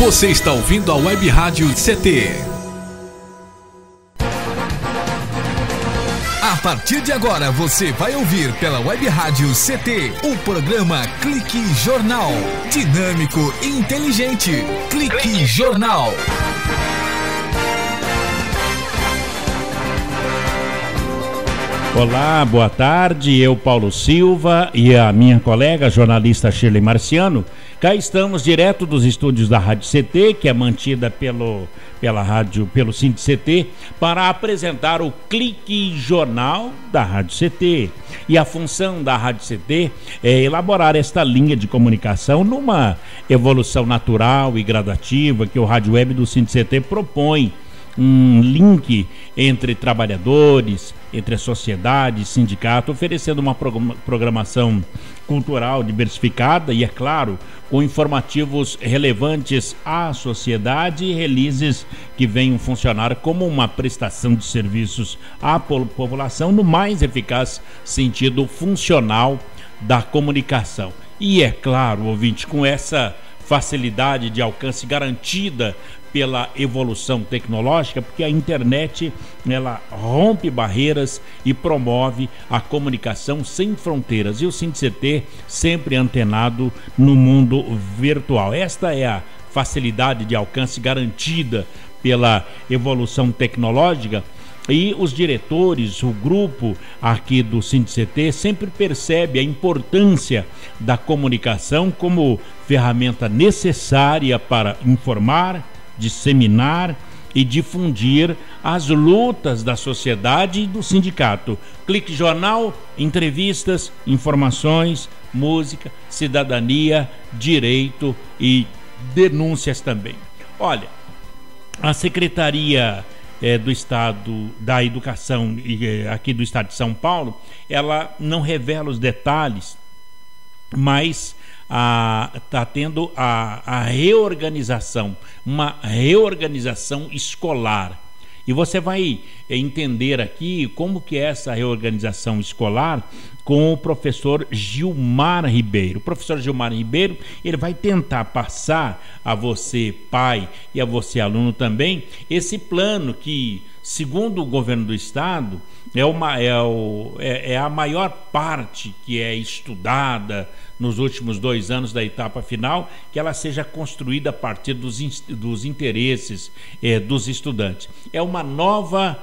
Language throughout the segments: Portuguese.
Você está ouvindo a Web Rádio CT. A partir de agora você vai ouvir pela Web Rádio CT o programa Clique Jornal. Dinâmico e inteligente. Clique Jornal. Olá, boa tarde. Eu, Paulo Silva, e a minha colega, jornalista Shirley Marciano, cá estamos direto dos estúdios da Rádio CT, que é mantida pelo SINDI-CT, para apresentar o Clique Jornal da Rádio CT. E a função da Rádio CT é elaborar esta linha de comunicação numa evolução natural e gradativa que o Rádio Web do SINDI-CT propõe. Um link entre trabalhadores, entre a sociedade e sindicato, oferecendo uma programação cultural diversificada e, é claro, com informativos relevantes à sociedade e releases que venham funcionar como uma prestação de serviços à população no mais eficaz sentido funcional da comunicação. E, é claro, ouvinte, com essa facilidade de alcance garantida pela evolução tecnológica, porque a internet ela rompe barreiras e promove a comunicação sem fronteiras, e o SINDI-CT sempre antenado no mundo virtual. Esta é a facilidade de alcance garantida pela evolução tecnológica. E os diretores, o grupo aqui do SINDI-CT sempre percebe a importância da comunicação como ferramenta necessária para informar, disseminar e difundir as lutas da sociedade e do sindicato. Clique Jornal, entrevistas, informações, música, cidadania, direito e denúncias também. Olha, a Secretaria do Estado da Educação aqui do Estado de São Paulo, ela não revela os detalhes, mas está tendo a reorganização, uma reorganização escolar. E você vai entender aqui como que é essa reorganização escolar com o professor Gilmar Ribeiro. O professor Gilmar Ribeiro, ele vai tentar passar a você, pai, e a você, aluno também, esse plano que, segundo o governo do estado, é a maior parte que é estudada nos últimos 2 anos da etapa final, que ela seja construída a partir dos interesses dos estudantes. É uma nova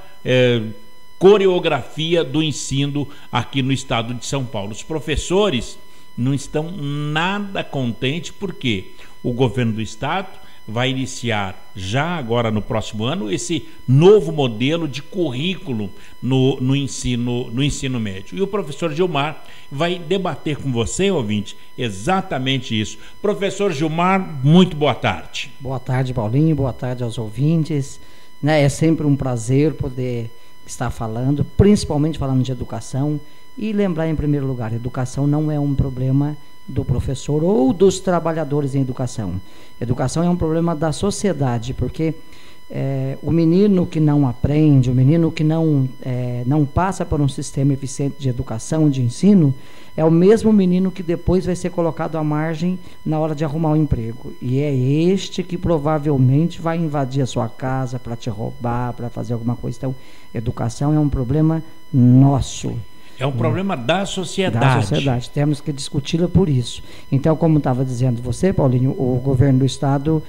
coreografia do ensino aqui no estado de São Paulo. Os professores não estão nada contentes porque o governo do estado vai iniciar já agora no próximo ano esse novo modelo de currículo no ensino médio. E o professor Gilmar vai debater com você, ouvinte, exatamente isso. Professor Gilmar, muito boa tarde. Boa tarde, Paulinho, boa tarde aos ouvintes. É sempre um prazer poder estar falando, principalmente falando de educação, e lembrar em primeiro lugar, educação não é um problema do professor ou dos trabalhadores em educação. Educação é um problema da sociedade, porque o menino que não aprende, o menino que não passa por um sistema eficiente de educação, de ensino, é o mesmo menino que depois vai ser colocado à margem na hora de arrumar um emprego. E é este que provavelmente vai invadir a sua casa para te roubar, para fazer alguma coisa. Então, educação é um problema nosso. É um problema da sociedade. Da sociedade, temos que discuti-la por isso. Então, como estava dizendo você, Paulinho, o governo do estado,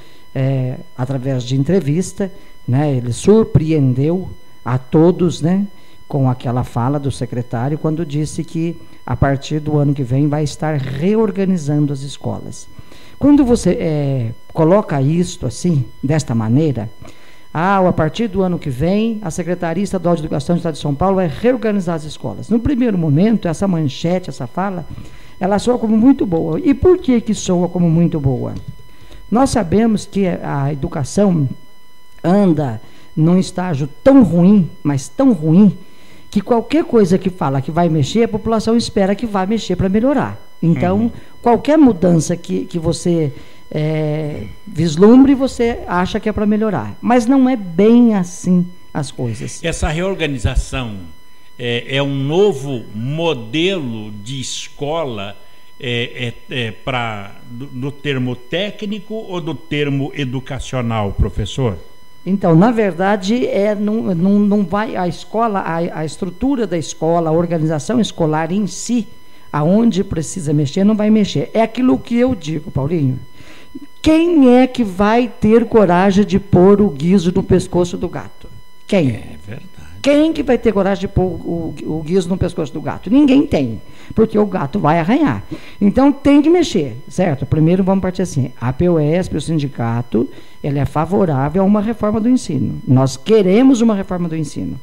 através de entrevista, ele surpreendeu a todos, com aquela fala do secretário, quando disse que a partir do ano que vem vai estar reorganizando as escolas. Quando você coloca isto assim, desta maneira, a partir do ano que vem, a Secretaria Estadual de Educação do Estado de São Paulo vai reorganizar as escolas. No primeiro momento, essa manchete, essa fala, ela soa como muito boa. E por que soa como muito boa? Nós sabemos que a educação anda num estágio tão ruim, mas tão ruim, que qualquer coisa que fala que vai mexer, a população espera que vai mexer para melhorar. Então, qualquer mudança que você vislumbre, você acha que é para melhorar. Mas não é bem assim as coisas. Essa reorganização é um novo modelo de escola do termo técnico ou do termo educacional, professor? Então, na verdade, não vai a escola, a estrutura da escola, a organização escolar em si, aonde precisa mexer, não vai mexer. É aquilo que eu digo, Paulinho. Quem é que vai ter coragem de pôr o guiso no pescoço do gato? Quem? É verdade. Quem que vai ter coragem de pôr o guiso no pescoço do gato? Ninguém tem, porque o gato vai arranhar. Então tem que mexer, certo? Primeiro vamos partir assim, a POESP, o sindicato, ele é favorável a uma reforma do ensino. Nós queremos uma reforma do ensino.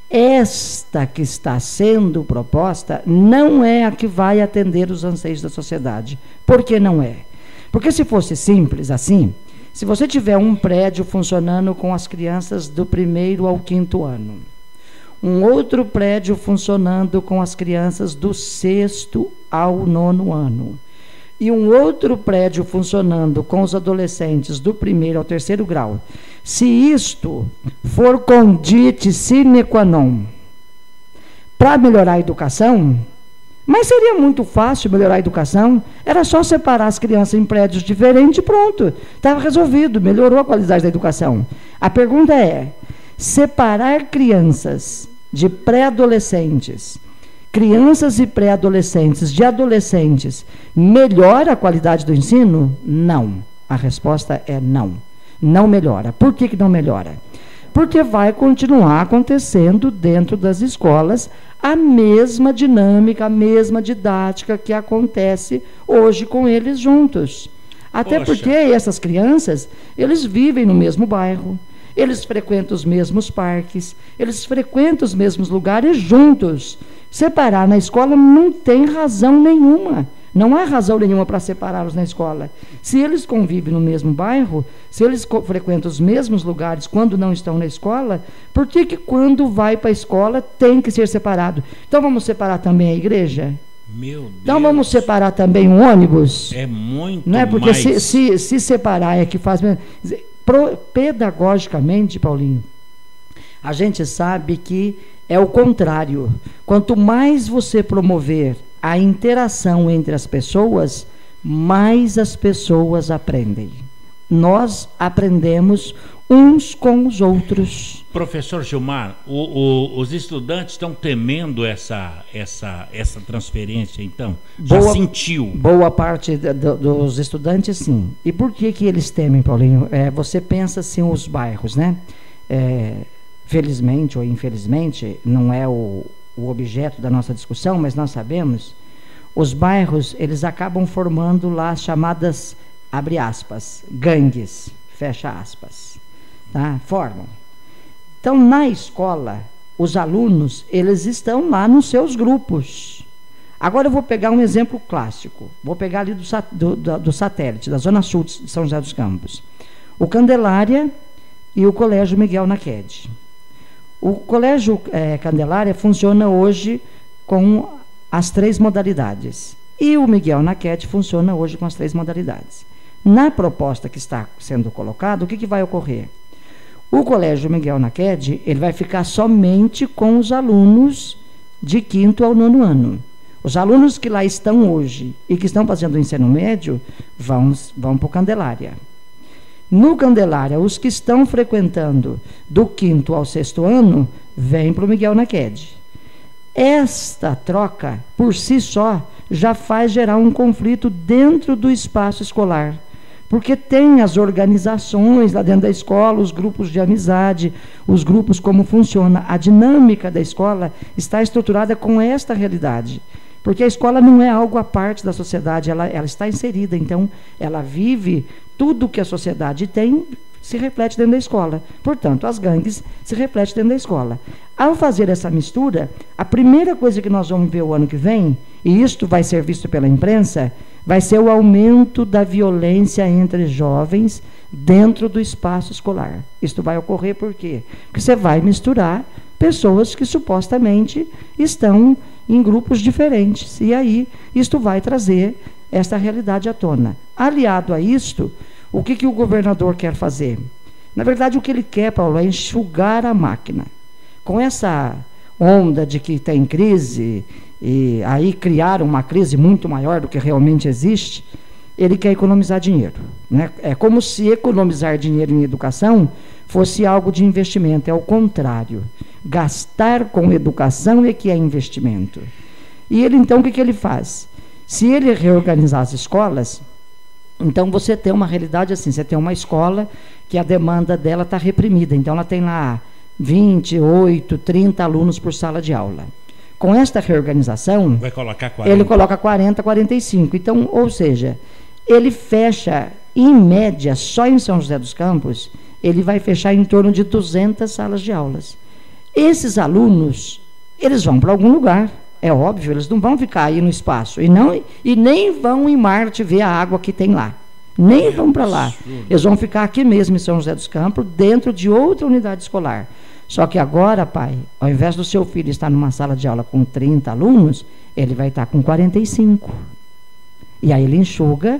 Esta que está sendo proposta não é a que vai atender os anseios da sociedade. Por que não é? Porque se fosse simples assim, se você tiver um prédio funcionando com as crianças do 1º ao 5º ano, um outro prédio funcionando com as crianças do 6º ao 9º ano, e um outro prédio funcionando com os adolescentes do 1º ao 3º grau, se isto for condite sine qua non para melhorar a educação, mas seria muito fácil melhorar a educação, era só separar as crianças em prédios diferentes e pronto, estava resolvido, melhorou a qualidade da educação. A pergunta é, separar crianças de pré-adolescentes, crianças e pré-adolescentes de adolescentes, melhora a qualidade do ensino? Não. A resposta é não. Não melhora. Por que não melhora? Porque vai continuar acontecendo dentro das escolas a mesma dinâmica, a mesma didática que acontece hoje com eles juntos. Até porque essas crianças, eles vivem no mesmo bairro, eles frequentam os mesmos parques, eles frequentam os mesmos lugares juntos. Separar na escola não tem razão nenhuma. Não há razão nenhuma para separá-los na escola. Se eles convivem no mesmo bairro, se eles frequentam os mesmos lugares quando não estão na escola, por que quando vai para a escola tem que ser separado? Então vamos separar também a igreja? Meu Deus. Então vamos separar também o ônibus? É muito não é? Porque mais... se separar é que faz... Pedagogicamente, Paulinho, a gente sabe que é o contrário. Quanto mais você promover a interação entre as pessoas, mais as pessoas aprendem. Nós aprendemos uns com os outros. Professor Gilmar, os estudantes estão temendo essa transferência, então? Já sentiu? Boa parte dos estudantes, sim. E por que eles temem, Paulinho? Você pensa assim, os bairros, né? Felizmente ou infelizmente, não é o objeto da nossa discussão, mas nós sabemos, os bairros, eles acabam formando lá as chamadas, abre aspas, gangues, fecha aspas, tá? Formam. Então, na escola, os alunos, eles estão lá nos seus grupos. Agora eu vou pegar um exemplo clássico, vou pegar ali do satélite, da Zona Sul de São José dos Campos. O Candelária e o Colégio Miguel Naquede. O Colégio Candelária funciona hoje com as 3 modalidades. E o Miguel Naquede funciona hoje com as 3 modalidades. Na proposta que está sendo colocada, o que vai ocorrer? O Colégio Miguel Naquede, ele vai ficar somente com os alunos de 5º ao 9º ano. Os alunos que lá estão hoje e que estão fazendo o ensino médio vão para o Candelária. No Candelária, os que estão frequentando do 5º ao 6º ano, vêm para o Miguel Naquede. Esta troca, por si só, já faz gerar um conflito dentro do espaço escolar. Porque tem as organizações lá dentro da escola, os grupos de amizade, os grupos como funciona. A dinâmica da escola está estruturada com esta realidade. Porque a escola não é algo à parte da sociedade, ela está inserida, então ela vive tudo que a sociedade tem, se reflete dentro da escola. Portanto, as gangues se refletem dentro da escola. Ao fazer essa mistura, a primeira coisa que nós vamos ver o ano que vem, e isto vai ser visto pela imprensa, vai ser o aumento da violência entre jovens dentro do espaço escolar. Isto vai ocorrer por quê? Porque você vai misturar pessoas que supostamente estão em grupos diferentes. E aí, isto vai trazer esta realidade à tona. Aliado a isto, o que o governador quer fazer? Na verdade, o que ele quer, Paulo, é enxugar a máquina. Com essa onda de que tem crise e aí criaram uma crise muito maior do que realmente existe, ele quer economizar dinheiro, né? É como se economizar dinheiro em educação fosse algo de investimento, é o contrário. Gastar com educação é que é investimento. E ele, então, o que ele faz? Se ele reorganizar as escolas, então você tem uma realidade assim, você tem uma escola que a demanda dela está reprimida, então ela tem lá 28, 30 alunos por sala de aula. Com esta reorganização, vai colocar 40. Ele coloca 40, 45. Então, ou seja, ele fecha, em média, só em São José dos Campos, ele vai fechar em torno de 200 salas de aulas. Esses alunos, eles vão para algum lugar, é óbvio, eles não vão ficar aí no espaço, e nem vão em Marte ver a água que tem lá. Nem vão para lá. Eles vão ficar aqui mesmo em São José dos Campos, dentro de outra unidade escolar. Só que agora, pai, ao invés do seu filho estar numa sala de aula com 30 alunos, ele vai estar com 45. E aí ele enxuga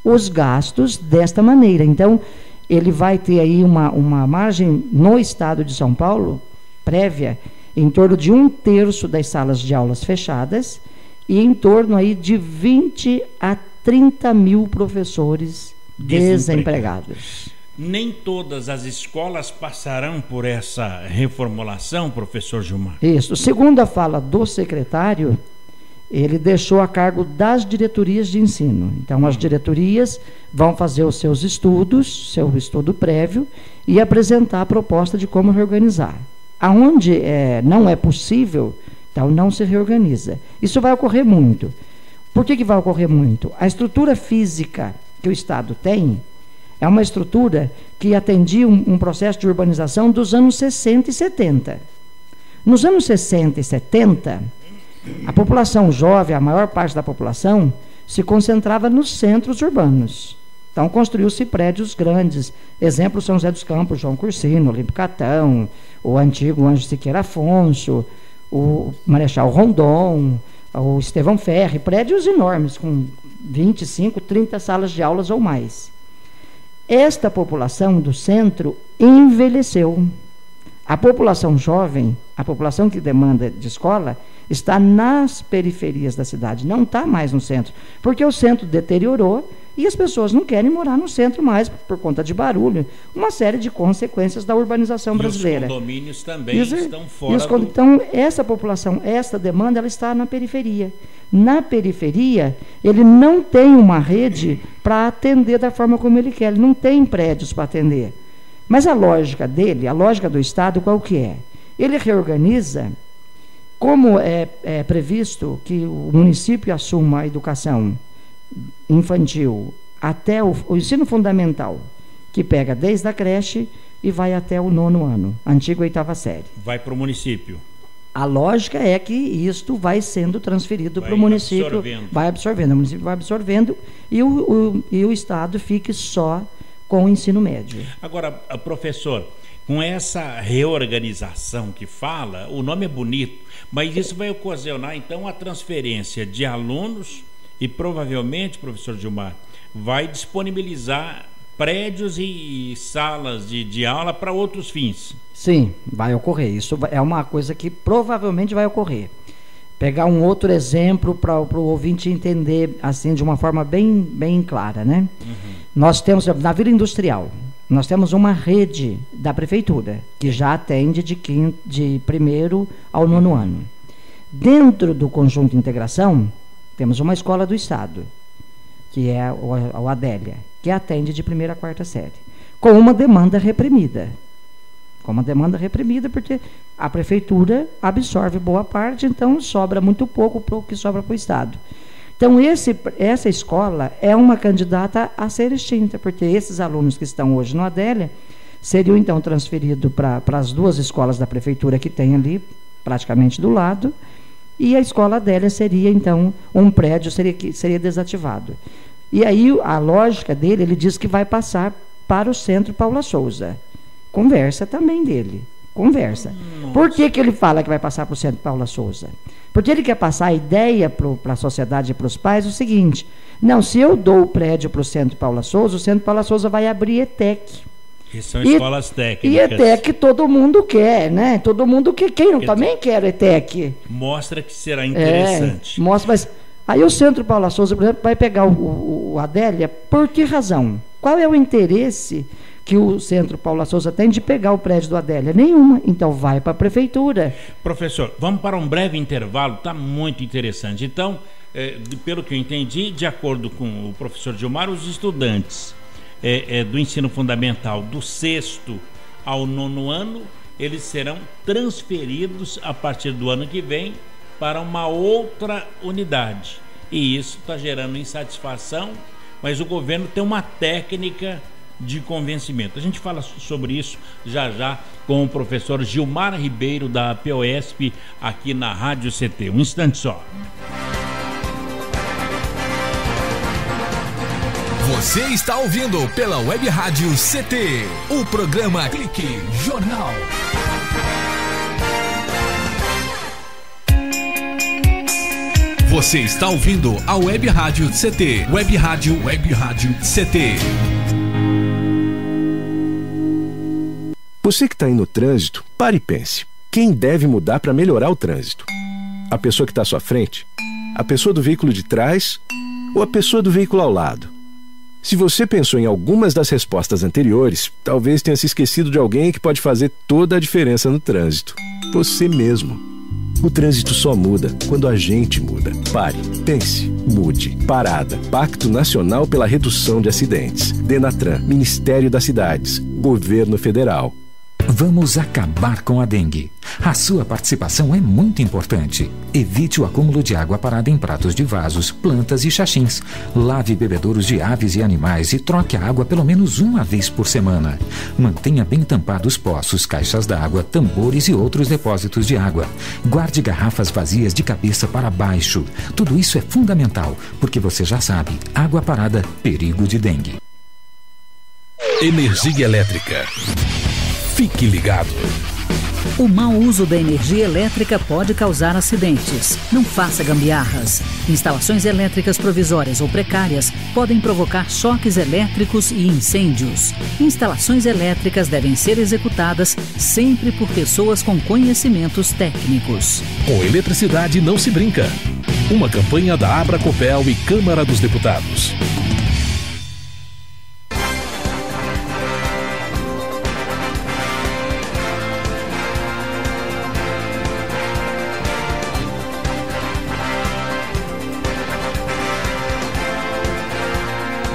os gastos desta maneira. Então, ele vai ter aí uma margem no estado de São Paulo, prévia, em torno de 1/3 das salas de aulas fechadas e em torno aí de 20 a 30 mil professores desempregados. Nem todas as escolas passarão por essa reformulação, professor Gilmar? Isso. Segundo a fala do secretário, ele deixou a cargo das diretorias de ensino. Então, as diretorias vão fazer os seus estudos, seu estudo prévio, e apresentar a proposta de como reorganizar. Aonde não é possível, então não se reorganiza. Isso vai ocorrer muito. Por que vai ocorrer muito? A estrutura física que o Estado tem é uma estrutura que atendia um processo de urbanização dos anos 60 e 70. Nos anos 60 e 70, a população jovem, a maior parte da população, se concentrava nos centros urbanos. Então, construiu-se prédios grandes. Exemplo, São José dos Campos, João Cursino, Olímpio Catão, o antigo Anjo Siqueira Afonso, o Marechal Rondon, o Estevão Ferri, prédios enormes, com 25, 30 salas de aulas ou mais. Esta população do centro envelheceu. A população jovem, a população que demanda de escola, está nas periferias da cidade, não está mais no centro, porque o centro deteriorou e as pessoas não querem morar no centro mais por conta de barulho, uma série de consequências da urbanização brasileira. Os condomínios também estão fora Então, essa população, essa demanda, ela está na periferia. Na periferia, ele não tem uma rede para atender da forma como ele quer, ele não tem prédios para atender. Mas a lógica dele, a lógica do Estado, qual que é? Ele reorganiza, como é previsto que o município assuma a educação infantil até o ensino fundamental, que pega desde a creche e vai até o 9º ano, antiga 8ª série. Vai para o município. A lógica é que isto vai sendo transferido para o município, vai absorvendo, o município vai absorvendo e o Estado fique só com o ensino médio. Agora, professor, com essa reorganização que fala, o nome é bonito, mas isso vai ocasionar, então, a transferência de alunos e, provavelmente, professor Gilmar, vai disponibilizar prédios e salas de aula para outros fins. Sim, vai ocorrer. Isso é uma coisa que provavelmente vai ocorrer. Pegar um outro exemplo para o ouvinte entender assim de uma forma bem clara, né? Uhum. Nós temos, na Vila Industrial, nós temos uma rede da prefeitura que já atende de 1º ao 9º ano. Dentro do conjunto de integração, temos uma escola do Estado, que é o Adélia, que atende de 1ª a 4ª série, com uma demanda reprimida. Porque a prefeitura absorve boa parte, então sobra muito pouco para o que sobra para o Estado. Então, essa escola é uma candidata a ser extinta, porque esses alunos que estão hoje no Adélia seriam, então, transferidos para as 2 escolas da prefeitura que tem ali, praticamente do lado, e a escola Adélia seria, então, um prédio, seria desativado. E aí, a lógica dele, ele diz que vai passar para o Centro Paula Souza. Conversa também dele. Conversa. Nossa. Por que ele fala que vai passar para o Centro Paula Souza? Porque ele quer passar a ideia para a sociedade e para os pais o seguinte: não, se eu dou o prédio para o Centro Paula Souza, o Centro Paula Souza vai abrir ETEC. Que são escolas técnicas. E ETEC todo mundo quer, né? Todo mundo quer. Quem não também quer ETEC? Mostra que será interessante. Mostra, mas aí o Centro Paula Souza, por exemplo, vai pegar o Adélia, por que razão? Qual é o interesse que o Centro Paula Souza tem de pegar o prédio do Adélia? Nenhuma. Então vai para a prefeitura. Professor, vamos para um breve intervalo, está muito interessante. Então, pelo que eu entendi, de acordo com o professor Gilmar, os estudantes do ensino fundamental do 6º ao 9º ano, eles serão transferidos a partir do ano que vem para uma outra unidade. E isso está gerando insatisfação, mas o governo tem uma técnica de convencimento. A gente fala sobre isso já com o professor Gilmar Ribeiro da POSP aqui na Rádio CT. Um instante só. Você está ouvindo pela Web Rádio CT, o programa Clique Jornal. Você está ouvindo a Web Rádio CT, Web Rádio CT. Você que está aí no trânsito, pare e pense. Quem deve mudar para melhorar o trânsito? A pessoa que está à sua frente? A pessoa do veículo de trás? Ou a pessoa do veículo ao lado? Se você pensou em algumas das respostas anteriores, talvez tenha se esquecido de alguém que pode fazer toda a diferença no trânsito. Você mesmo. O trânsito só muda quando a gente muda. Pare, pense, mude. Parada. Pacto Nacional pela Redução de Acidentes. Denatran, Ministério das Cidades, Governo Federal. Vamos acabar com a dengue. A sua participação é muito importante. Evite o acúmulo de água parada em pratos de vasos, plantas e xaxins. Lave bebedouros de aves e animais e troque a água pelo menos uma vez por semana. Mantenha bem tampados poços, caixas d'água, tambores e outros depósitos de água. Guarde garrafas vazias de cabeça para baixo. Tudo isso é fundamental, porque você já sabe, água parada, perigo de dengue. Energia elétrica. Fique ligado. O mau uso da energia elétrica pode causar acidentes. Não faça gambiarras. Instalações elétricas provisórias ou precárias podem provocar choques elétricos e incêndios. Instalações elétricas devem ser executadas sempre por pessoas com conhecimentos técnicos. Com eletricidade não se brinca. Uma campanha da Abracopel e Câmara dos Deputados.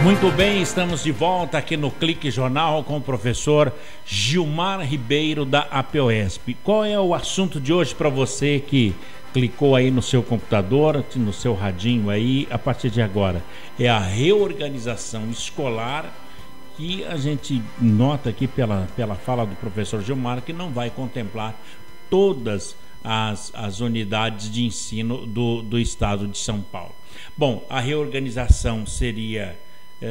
Muito bem, estamos de volta aqui no Clique Jornal com o professor Gilmar Ribeiro da APOSP. Qual é o assunto de hoje para você que clicou aí no seu computador, no seu radinho aí, a partir de agora? É a reorganização escolar que a gente nota aqui pela fala do professor Gilmar que não vai contemplar todas as unidades de ensino do estado de São Paulo. Bom, a reorganização seria...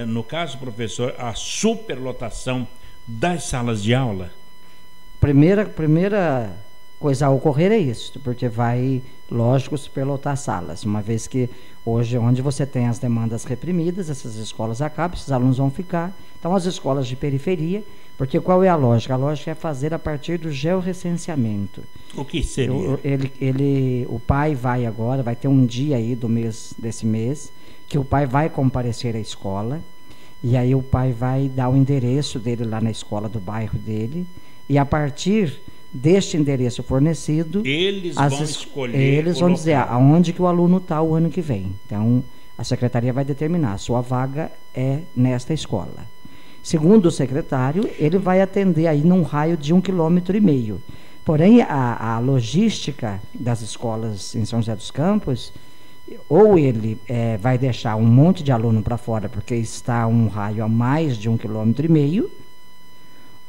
no caso, professor, a superlotação das salas de aula? Primeira coisa a ocorrer é isso, porque vai, lógico, superlotar salas, uma vez que hoje, onde você tem as demandas reprimidas, essas escolas acabam, esses alunos vão ficar. Então, as escolas de periferia, porque qual é a lógica? A lógica é fazer a partir do georrecenseamento. O que seria? O pai vai ter um dia aí desse mês, que o pai vai comparecer à escola, e aí o pai vai dar o endereço dele lá na escola do bairro dele, e a partir deste endereço fornecido, eles vão dizer aonde que o aluno está o ano que vem. Então, a secretaria vai determinar, a sua vaga é nesta escola. Segundo o secretário, ele vai atender aí num raio de 1,5 km. Porém, a logística das escolas em São José dos Campos, ou ele vai deixar um monte de aluno para fora porque está um raio a mais de 1,5 km,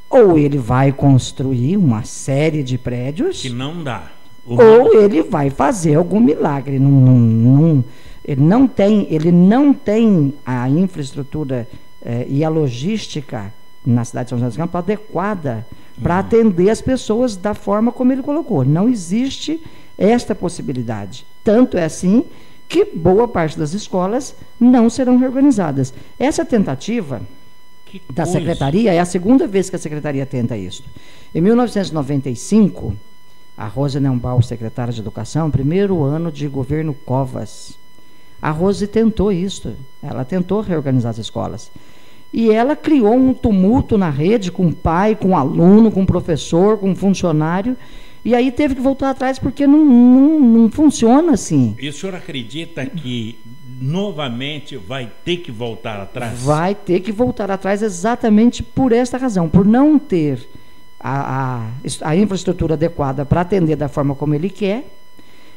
ou ele vai construir uma série de prédios que não dá, ou ele vai fazer algum milagre. Ele não tem a infraestrutura e a logística na cidade de São José dos Campos adequada para atender as pessoas da forma como ele colocou. Não existe esta possibilidade. Tanto é assim que boa parte das escolas não serão reorganizadas. Essa tentativa da secretaria. É a segunda vez que a secretaria tenta isso. Em 1995, a Rose Neubauer, secretária de Educação, primeiro ano de governo Covas, a Rose tentou isso. Ela tentou reorganizar as escolas. E ela criou um tumulto na rede, com pai, com aluno, com professor, com funcionário, e aí teve que voltar atrás porque não funciona assim. E o senhor acredita que novamente vai ter que voltar atrás? Vai ter que voltar atrás exatamente por esta razão, por não ter a infraestrutura adequada para atender da forma como ele quer,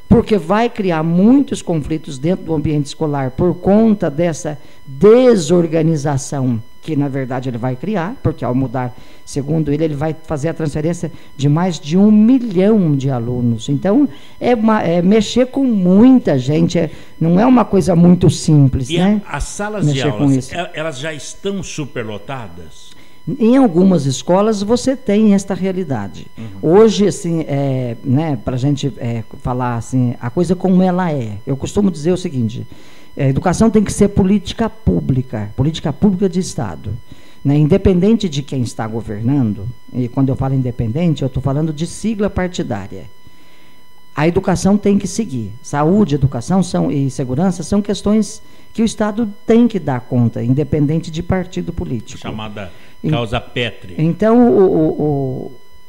porque vai criar muitos conflitos dentro do ambiente escolar por conta dessa desorganização que, na verdade, ele vai criar, porque ao mudar, segundo ele vai fazer a transferência de mais de 1 milhão de alunos. Então, é mexer com muita gente, não é uma coisa muito simples. E né? As salas de aulas, elas já estão superlotadas? Em algumas escolas você tem esta realidade. Hoje, assim, para a gente falar assim, a coisa como ela é, eu costumo dizer o seguinte: a educação tem que ser política pública de Estado. Né? Independente de quem está governando, e quando eu falo independente, eu estou falando de sigla partidária. A educação tem que seguir. Saúde, educação e segurança são questões que o Estado tem que dar conta, independente de partido político. Chamada causa pétrea. Então,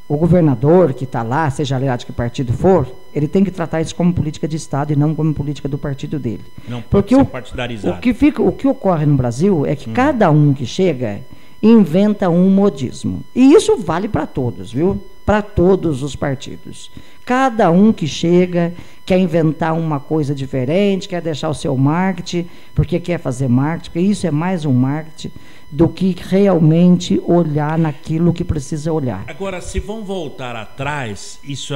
o governador que está lá, seja lá de que partido for, ele tem que tratar isso como política de Estado e não como política do partido dele. Não pode ser partidarizado. O que ocorre no Brasil é que cada um que chega inventa um modismo. E isso vale para todos, viu? Para todos os partidos. Cada um que chega quer inventar uma coisa diferente, quer deixar o seu marketing, porque quer fazer marketing, porque isso é mais um marketing do que realmente olhar naquilo que precisa olhar. Agora, se vão voltar atrás, isso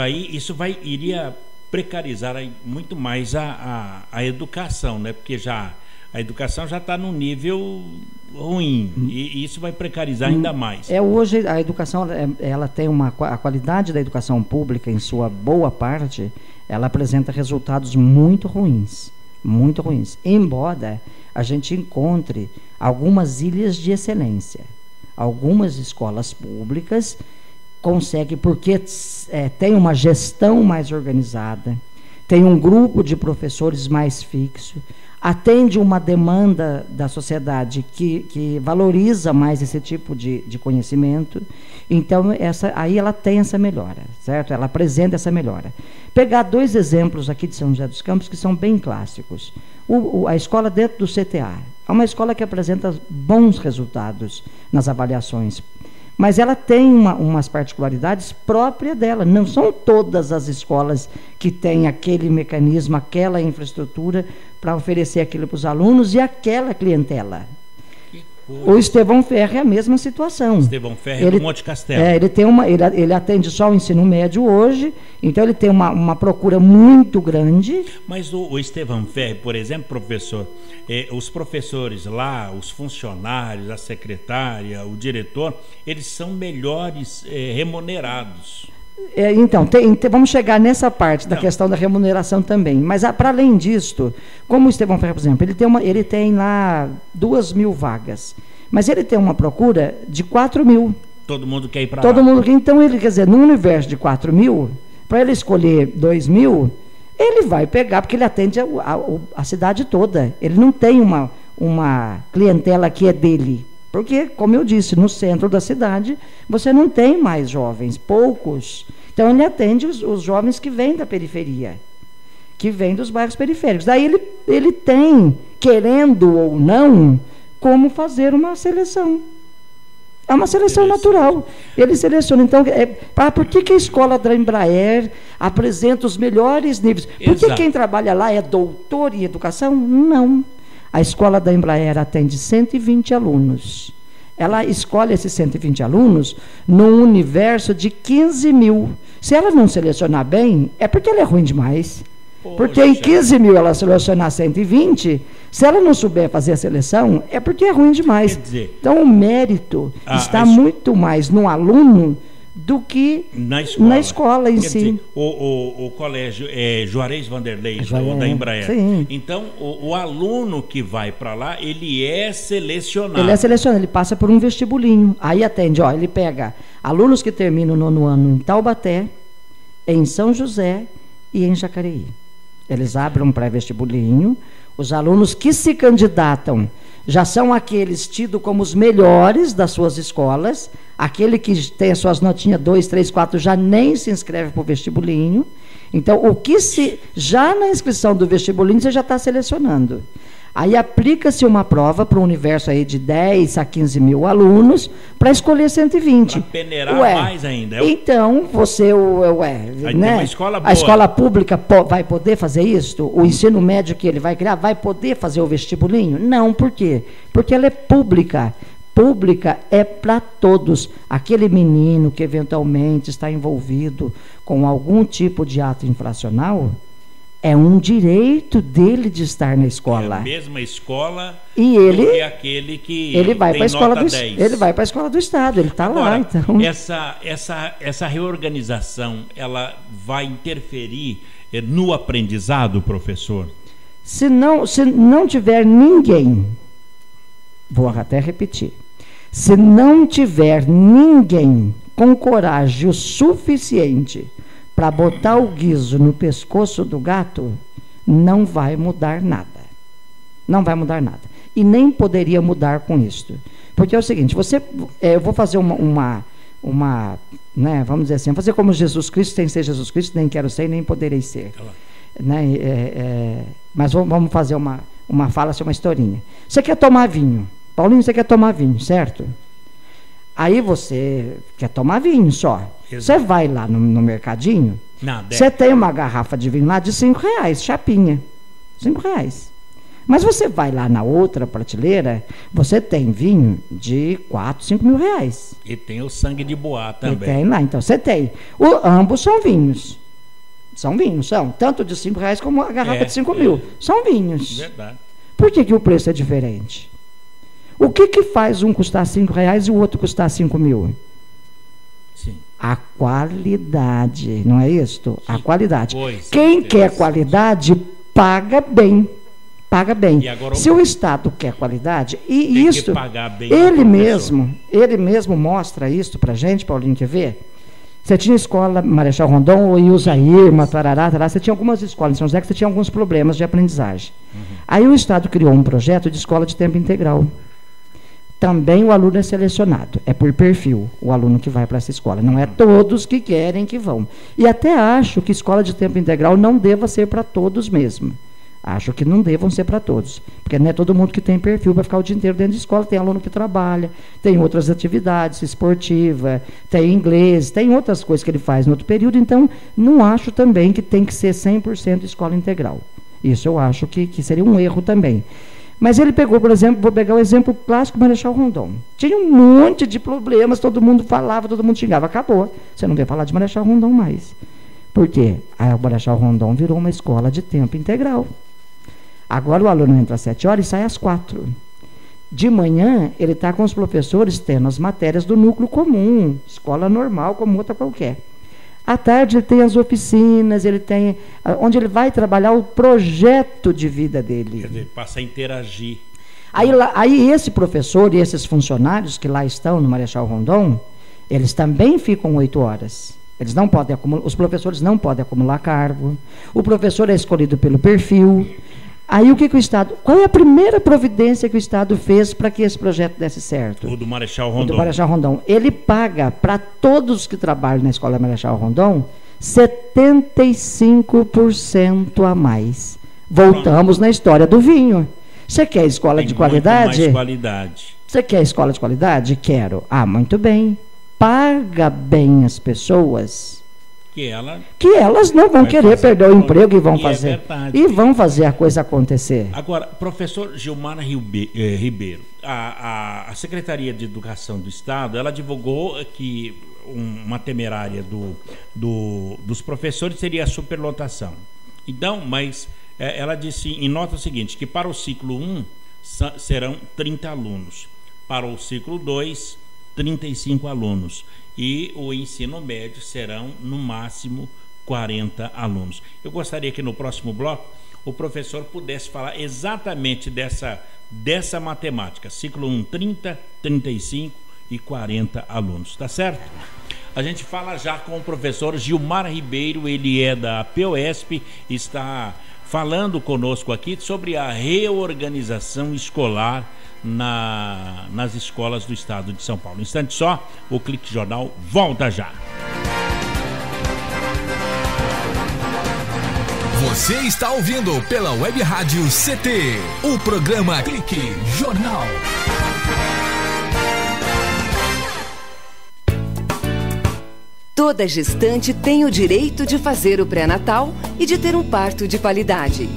iria precarizar muito mais a educação, né? Porque a educação já está num nível ruim, e isso vai precarizar ainda mais. Hoje a educação, ela tem a qualidade da educação pública, em sua boa parte, ela apresenta resultados muito ruins, embora a gente encontre algumas ilhas de excelência. Algumas escolas públicas conseguem, porque tem uma gestão mais organizada, tem um grupo de professores mais fixo, atende uma demanda da sociedade que valoriza mais esse tipo de conhecimento. Então, aí ela tem essa melhora, certo? Ela apresenta essa melhora. Pegar 2 exemplos aqui de São José dos Campos que são bem clássicos. A escola dentro do CTA é uma escola que apresenta bons resultados nas avaliações, mas ela tem umas particularidades próprias dela. Não são todas as escolas que têm aquele mecanismo, aquela infraestrutura para oferecer aquilo para os alunos e aquela clientela. O Estevão Ferri é a mesma situação. Estevão Ferri do Monte Castelo. Ele atende só o ensino médio hoje, então ele tem uma procura muito grande. Mas o Estevão Ferri, por exemplo, professor, os professores lá, os funcionários, a secretária, o diretor, eles são melhores remunerados. Então, vamos chegar nessa parte da questão da remuneração também. Mas, para além disto, como o Estevão Ferri, por exemplo, ele tem lá 2.000 vagas, mas ele tem uma procura de 4.000. Todo mundo quer ir para lá. Todo mundo quer. Então, quer dizer, num universo de 4.000, para ele escolher 2.000, ele vai pegar, porque ele atende a cidade toda. Ele não tem uma clientela que é dele. Porque, como eu disse, no centro da cidade, você não tem mais jovens, poucos. Então, ele atende os jovens que vêm da periferia, que vêm dos bairros periféricos. Daí, ele tem, querendo ou não, como fazer uma seleção. É uma seleção natural. Ele seleciona. Então, por que a escola da Embraer apresenta os melhores níveis? Por que quem trabalha lá é doutor em educação? Não. A escola da Embraer atende 120 alunos. Ela escolhe esses 120 alunos num universo de 15.000. Se ela não selecionar bem, é porque ela é ruim demais. Poxa. Porque em 15.000 ela selecionar 120, se ela não souber fazer a seleção, é porque é ruim demais. Quer dizer, então o mérito está muito mais no aluno do que na escola em Quer si. dizer, o colégio Juarez Vanderlei, da Embraer. Sim. Então, o aluno que vai para lá, ele é selecionado. Ele passa por um vestibulinho. Aí atende, ele pega alunos que terminam o 9º ano em Taubaté, em São José e em Jacareí. Eles abrem um pré-vestibulinho. Os alunos que se candidatam já são aqueles tidos como os melhores das suas escolas. Aquele que tem as suas notinhas 2, 3, 4 já nem se inscreve para o vestibulinho. Então, já na inscrição do vestibulinho, você já está selecionando. Aí aplica-se uma prova para um universo aí de 10 a 15 mil alunos para escolher 120. Para peneirar mais ainda. Então, você, né? A escola pública vai poder fazer isso? O ensino médio que ele vai criar vai poder fazer o vestibulinho? Não, por quê? Porque ela é pública. Pública é para todos. Aquele menino que eventualmente está envolvido com algum tipo de ato infracional, é um direito dele de estar na escola. É a mesma escola e ele, do que aquele que ele vai para a escola do 10. Ele vai para a escola do Estado, ele está lá. Então. Essa reorganização, ela vai interferir no aprendizado, professor? Se não tiver ninguém, vou até repetir, se não tiver ninguém com coragem o suficiente para botar o guizo no pescoço do gato, não vai mudar nada. Não vai mudar nada. E nem poderia mudar com isto. Porque é o seguinte, eu vou fazer né, vamos dizer assim, fazer como Jesus Cristo, sem ser Jesus Cristo, nem quero ser, nem poderei ser. Né, mas vamos fazer uma fala, assim, uma historinha. Você quer tomar vinho. Paulinho, você quer tomar vinho, certo? Aí você quer tomar vinho só. Você vai lá no mercadinho, você tem uma garrafa de vinho lá de R$5, chapinha. R$5. Mas você vai lá na outra prateleira, você tem vinho de 4, 5 mil reais. E tem o sangue de boa também. E tem lá, então você tem. Ambos são vinhos. São vinhos, são. Tanto de R$5 como a garrafa de 5 mil. São vinhos. Verdade. Por que o preço é diferente? O que faz um custar R$5 e o outro custar 5 mil? Sim. A qualidade, não é isso? A qualidade. Pois, quem quer qualidade, paga bem. Paga bem. Se o Estado quer qualidade, e isso, ele mesmo mostra isso pra gente, Paulinho, quer ver? Você tinha escola Marechal Rondon, ou Iusair, Matarará, você tinha algumas escolas em São José que você tinha alguns problemas de aprendizagem. Aí o Estado criou um projeto de escola de tempo integral. Também o aluno é selecionado, é por perfil o aluno que vai para essa escola. Não é todos que querem que vão. E até acho que escola de tempo integral não deva ser para todos mesmo. Acho que não devam ser para todos. Porque não é todo mundo que tem perfil para ficar o dia inteiro dentro de escola. Tem aluno que trabalha, tem outras atividades esportivas, tem inglês, tem outras coisas que ele faz no outro período. Então, não acho também que tem que ser 100% escola integral. Isso eu acho que seria um erro também. Mas ele pegou, por exemplo, vou pegar o exemplo clássico do Marechal Rondon. Tinha um monte de problemas, todo mundo falava, todo mundo xingava. Acabou. Você não vê falar de Marechal Rondon mais. Por quê? O Marechal Rondon virou uma escola de tempo integral. Agora o aluno entra às 7 horas e sai às 4. De manhã, ele está com os professores tendo as matérias do núcleo comum, escola normal, como outra qualquer. À tarde, ele tem as oficinas, ele tem onde ele vai trabalhar o projeto de vida dele. Quer dizer, passa a interagir. Aí esse professor e esses funcionários que lá estão no Marechal Rondon, eles também ficam 8 horas. Eles não podem os professores não podem acumular cargo. O professor é escolhido pelo perfil. Aí o que o Estado... Qual é a primeira providência que o Estado fez para que esse projeto desse certo? O do Marechal Rondon. O do Marechal Rondon. Ele paga para todos que trabalham na escola Marechal Rondon 75% a mais. Voltamos na história do vinho. Você quer escola de qualidade? Mais qualidade. Você quer escola de qualidade? Quero. Muito bem. Paga bem as pessoas... Que elas não vão querer perder o emprego e vão fazer. E vão fazer a coisa acontecer. Agora, professor Gilmar Ribeiro, a Secretaria de Educação do Estado, ela divulgou que uma temerária dos professores seria a superlotação. Então, mas ela disse em nota o seguinte, que para o ciclo 1 serão 30 alunos, para o ciclo 2 35 alunos. E o ensino médio serão, no máximo, 40 alunos. Eu gostaria que no próximo bloco o professor pudesse falar exatamente dessa matemática. Ciclo 1, 30, 35 e 40 alunos, tá certo? A gente fala já com o professor Gilmar Ribeiro, ele é da POSP, está falando conosco aqui sobre a reorganização escolar nas escolas do estado de São Paulo. Um instante só, o Clique Jornal volta já. Você está ouvindo pela Web Rádio CT, o programa Clique Jornal. Toda gestante tem o direito de fazer o pré-natal e de ter um parto de qualidade.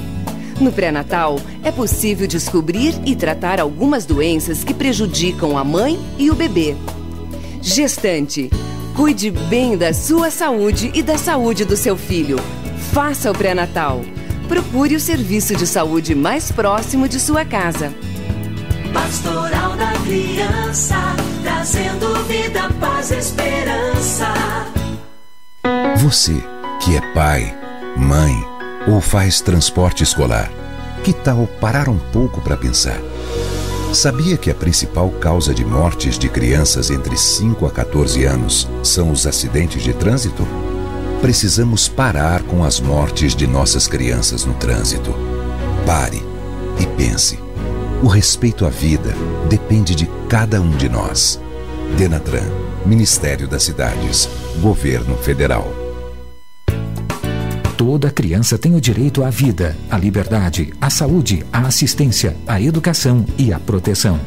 No pré-natal, é possível descobrir e tratar algumas doenças que prejudicam a mãe e o bebê. Gestante, cuide bem da sua saúde e da saúde do seu filho. Faça o pré-natal. Procure o serviço de saúde mais próximo de sua casa. Pastoral da Criança, trazendo vida, paz e esperança. Você que é pai, mãe ou faz transporte escolar, que tal parar um pouco para pensar? Sabia que a principal causa de mortes de crianças entre 5 a 14 anos são os acidentes de trânsito? Precisamos parar com as mortes de nossas crianças no trânsito. Pare e pense. O respeito à vida depende de cada um de nós. Denatran, Ministério das Cidades, Governo Federal. Toda criança tem o direito à vida, à liberdade, à saúde, à assistência, à educação e à proteção.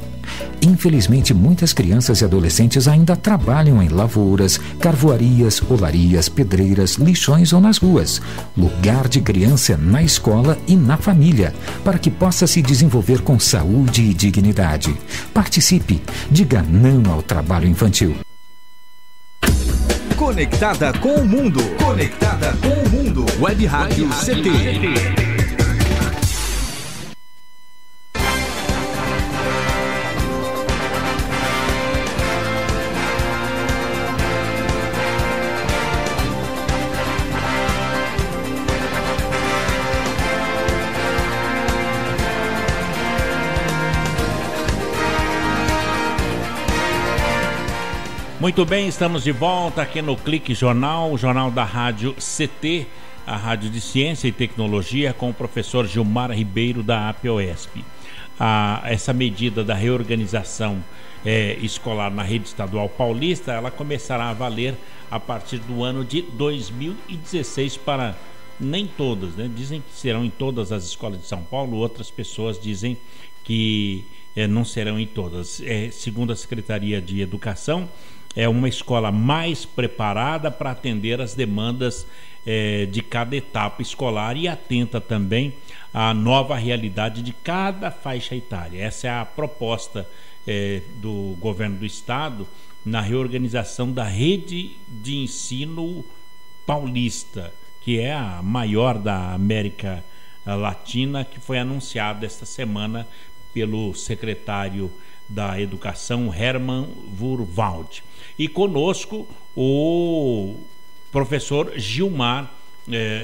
Infelizmente, muitas crianças e adolescentes ainda trabalham em lavouras, carvoarias, olarias, pedreiras, lixões ou nas ruas. Lugar de criança é na escola e na família, para que possa se desenvolver com saúde e dignidade. Participe, diga não ao trabalho infantil. Conectada com o mundo. Conectada com o mundo. Web Rádio CT. Muito bem, estamos de volta aqui no Clique Jornal, o jornal da Rádio CT, a Rádio de Ciência e Tecnologia, com o professor Gilmar Ribeiro da APOSP. Essa medida da reorganização escolar na rede estadual paulista, ela começará a valer a partir do ano de 2016 para nem todas, né? Dizem que serão em todas as escolas de São Paulo, outras pessoas dizem que não serão em todas. Segundo a Secretaria de Educação, é uma escola mais preparada para atender as demandas de cada etapa escolar e atenta também à nova realidade de cada faixa etária. Essa é a proposta do governo do estado na reorganização da rede de ensino paulista, que é a maior da América Latina, que foi anunciada esta semana pelo secretário da Educação, Hermann Wurwald. E conosco o professor Gilmar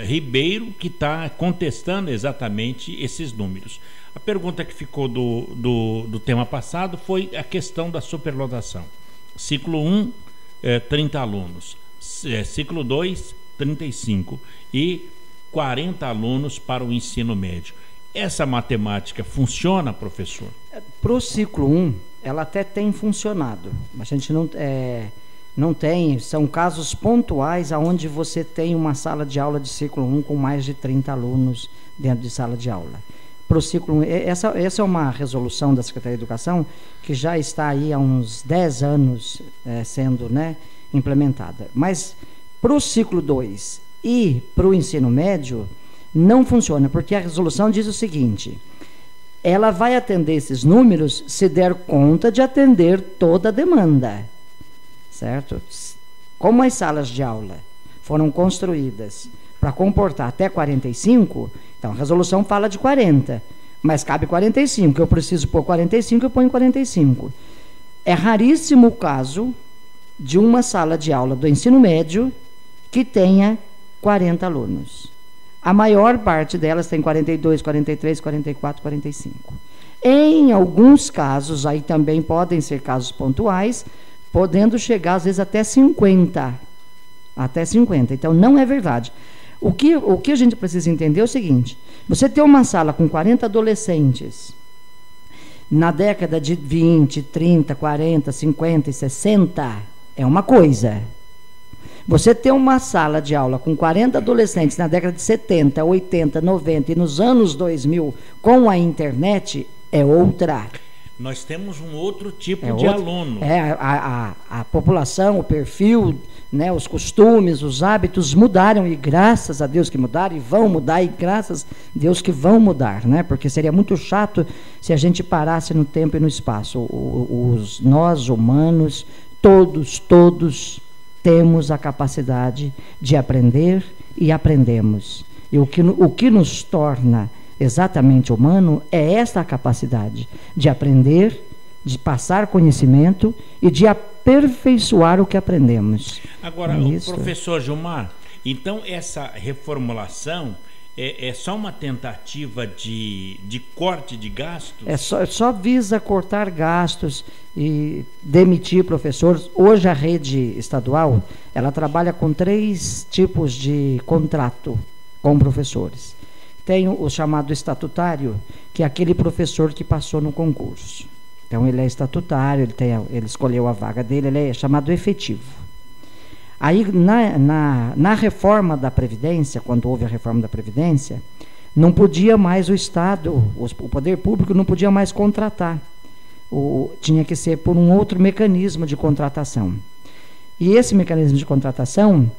Ribeiro, que está contestando exatamente esses números. A pergunta que ficou do tema passado foi a questão da superlotação. Ciclo 1, 30 alunos. Ciclo 2, 35. E 40 alunos para o ensino médio. Essa matemática funciona, professor? Para o ciclo 1, ela até tem funcionado. A gente não tem, são casos pontuais onde você tem uma sala de aula de ciclo 1 com mais de 30 alunos dentro de sala de aula. Para o ciclo 1, essa é uma resolução da Secretaria de Educação que já está aí há uns 10 anos sendo implementada. Mas para o ciclo 2 e para o ensino médio, não funciona, porque a resolução diz o seguinte: ela vai atender esses números se der conta de atender toda a demanda, certo? Como as salas de aula foram construídas para comportar até 45, então a resolução fala de 40, mas cabe 45, eu preciso pôr 45, eu ponho 45. É raríssimo o caso de uma sala de aula do ensino médio que tenha 40 alunos. A maior parte delas tem 42, 43, 44, 45. Em alguns casos, aí também podem ser casos pontuais, podendo chegar às vezes até 50. Até 50. Então, não é verdade. O que a gente precisa entender é o seguinte: você ter uma sala com 40 adolescentes na década de 20, 30, 40, 50 e 60 é uma coisa. Você ter uma sala de aula com 40 adolescentes na década de 70, 80, 90 e nos anos 2000 com a internet é outra. Nós temos um outro tipo de aluno. A população, o perfil, né, os costumes, os hábitos mudaram, e graças a Deus que mudaram, e vão mudar, e graças a Deus que vão mudar, né? Porque seria muito chato se a gente parasse no tempo e no espaço. Nós, humanos, todos temos a capacidade de aprender e aprendemos. E o que nos torna exatamente humano é essa capacidade de aprender, de passar conhecimento e de aperfeiçoar o que aprendemos. Agora, professor Gilmar, então essa reformulação é só uma tentativa de corte de gastos? Só visa cortar gastos e demitir professores. Hoje a rede estadual, ela trabalha com 3 tipos de contrato com professores. Tem o chamado estatutário, que é aquele professor que passou no concurso. Então, ele é estatutário, ele escolheu a vaga dele, ele é chamado efetivo. Aí, na reforma da Previdência, quando houve a reforma da Previdência, não podia mais o Estado, o poder público não podia mais contratar. Tinha que ser por um outro mecanismo de contratação. E esse mecanismo de contratação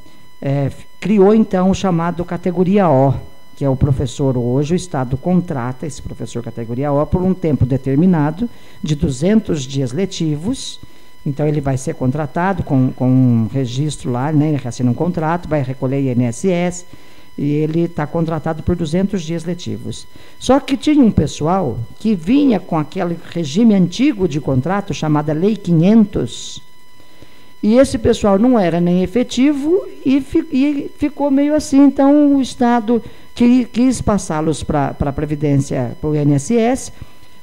criou, então, o chamado categoria O, que é o professor hoje. O Estado contrata esse professor categoria O por um tempo determinado, de 200 dias letivos. Então, ele vai ser contratado com um registro lá, né? Ele assina um contrato, vai recolher INSS, e ele está contratado por 200 dias letivos. Só que tinha um pessoal que vinha com aquele regime antigo de contrato, chamada Lei 500, e esse pessoal não era nem efetivo e ficou meio assim. Então, o Estado quis passá-los para a Previdência, para o INSS,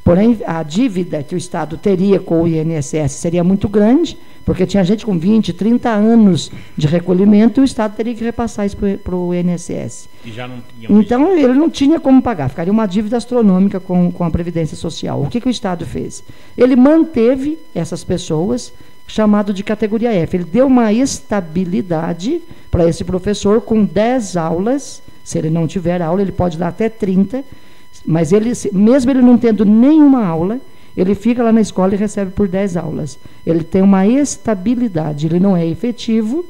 porém, a dívida que o Estado teria com o INSS seria muito grande, porque tinha gente com 20, 30 anos de recolhimento, e o Estado teria que repassar isso para o INSS. E já não tinha. Então, ele não tinha como pagar, ficaria uma dívida astronômica com a Previdência Social. O que o Estado fez? Ele manteve essas pessoas, chamado de categoria F. Ele deu uma estabilidade para esse professor com 10 aulas. Se ele não tiver aula, ele pode dar até 30, mas mesmo ele não tendo nenhuma aula, ele fica lá na escola e recebe por 10 aulas. Ele tem uma estabilidade, ele não é efetivo,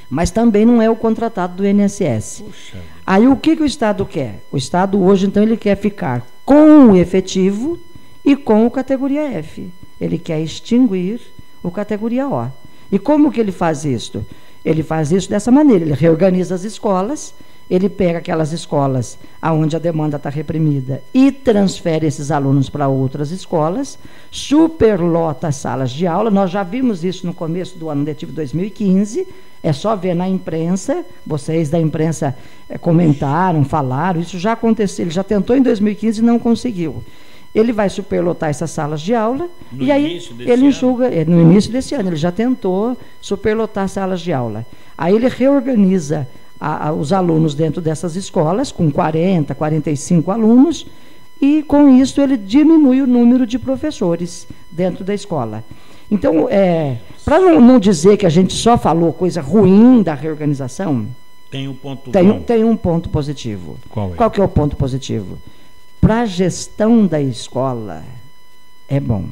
mas também não é o contratado do INSS. Puxa. Aí o que o Estado quer? O Estado hoje, então, ele quer ficar com o efetivo e com o categoria F. Ele quer extinguir o categoria O. E como que ele faz isso? Ele faz isso dessa maneira: ele reorganiza as escolas, ele pega aquelas escolas onde a demanda está reprimida e transfere esses alunos para outras escolas, superlota as salas de aula. Nós já vimos isso no começo do ano letivo 2015, é só ver na imprensa, vocês da imprensa comentaram, falaram, isso já aconteceu, ele já tentou em 2015 e não conseguiu. Ele vai superlotar essas salas de aula e aí ele enxuga. No início desse ano, ele já tentou superlotar salas de aula. Aí ele reorganiza os alunos dentro dessas escolas, com 40, 45 alunos, e com isso ele diminui o número de professores dentro da escola. Então, para não dizer que a gente só falou coisa ruim da reorganização, tem um ponto tem um ponto positivo. Qual que é o ponto positivo? Para a gestão da escola, é bom.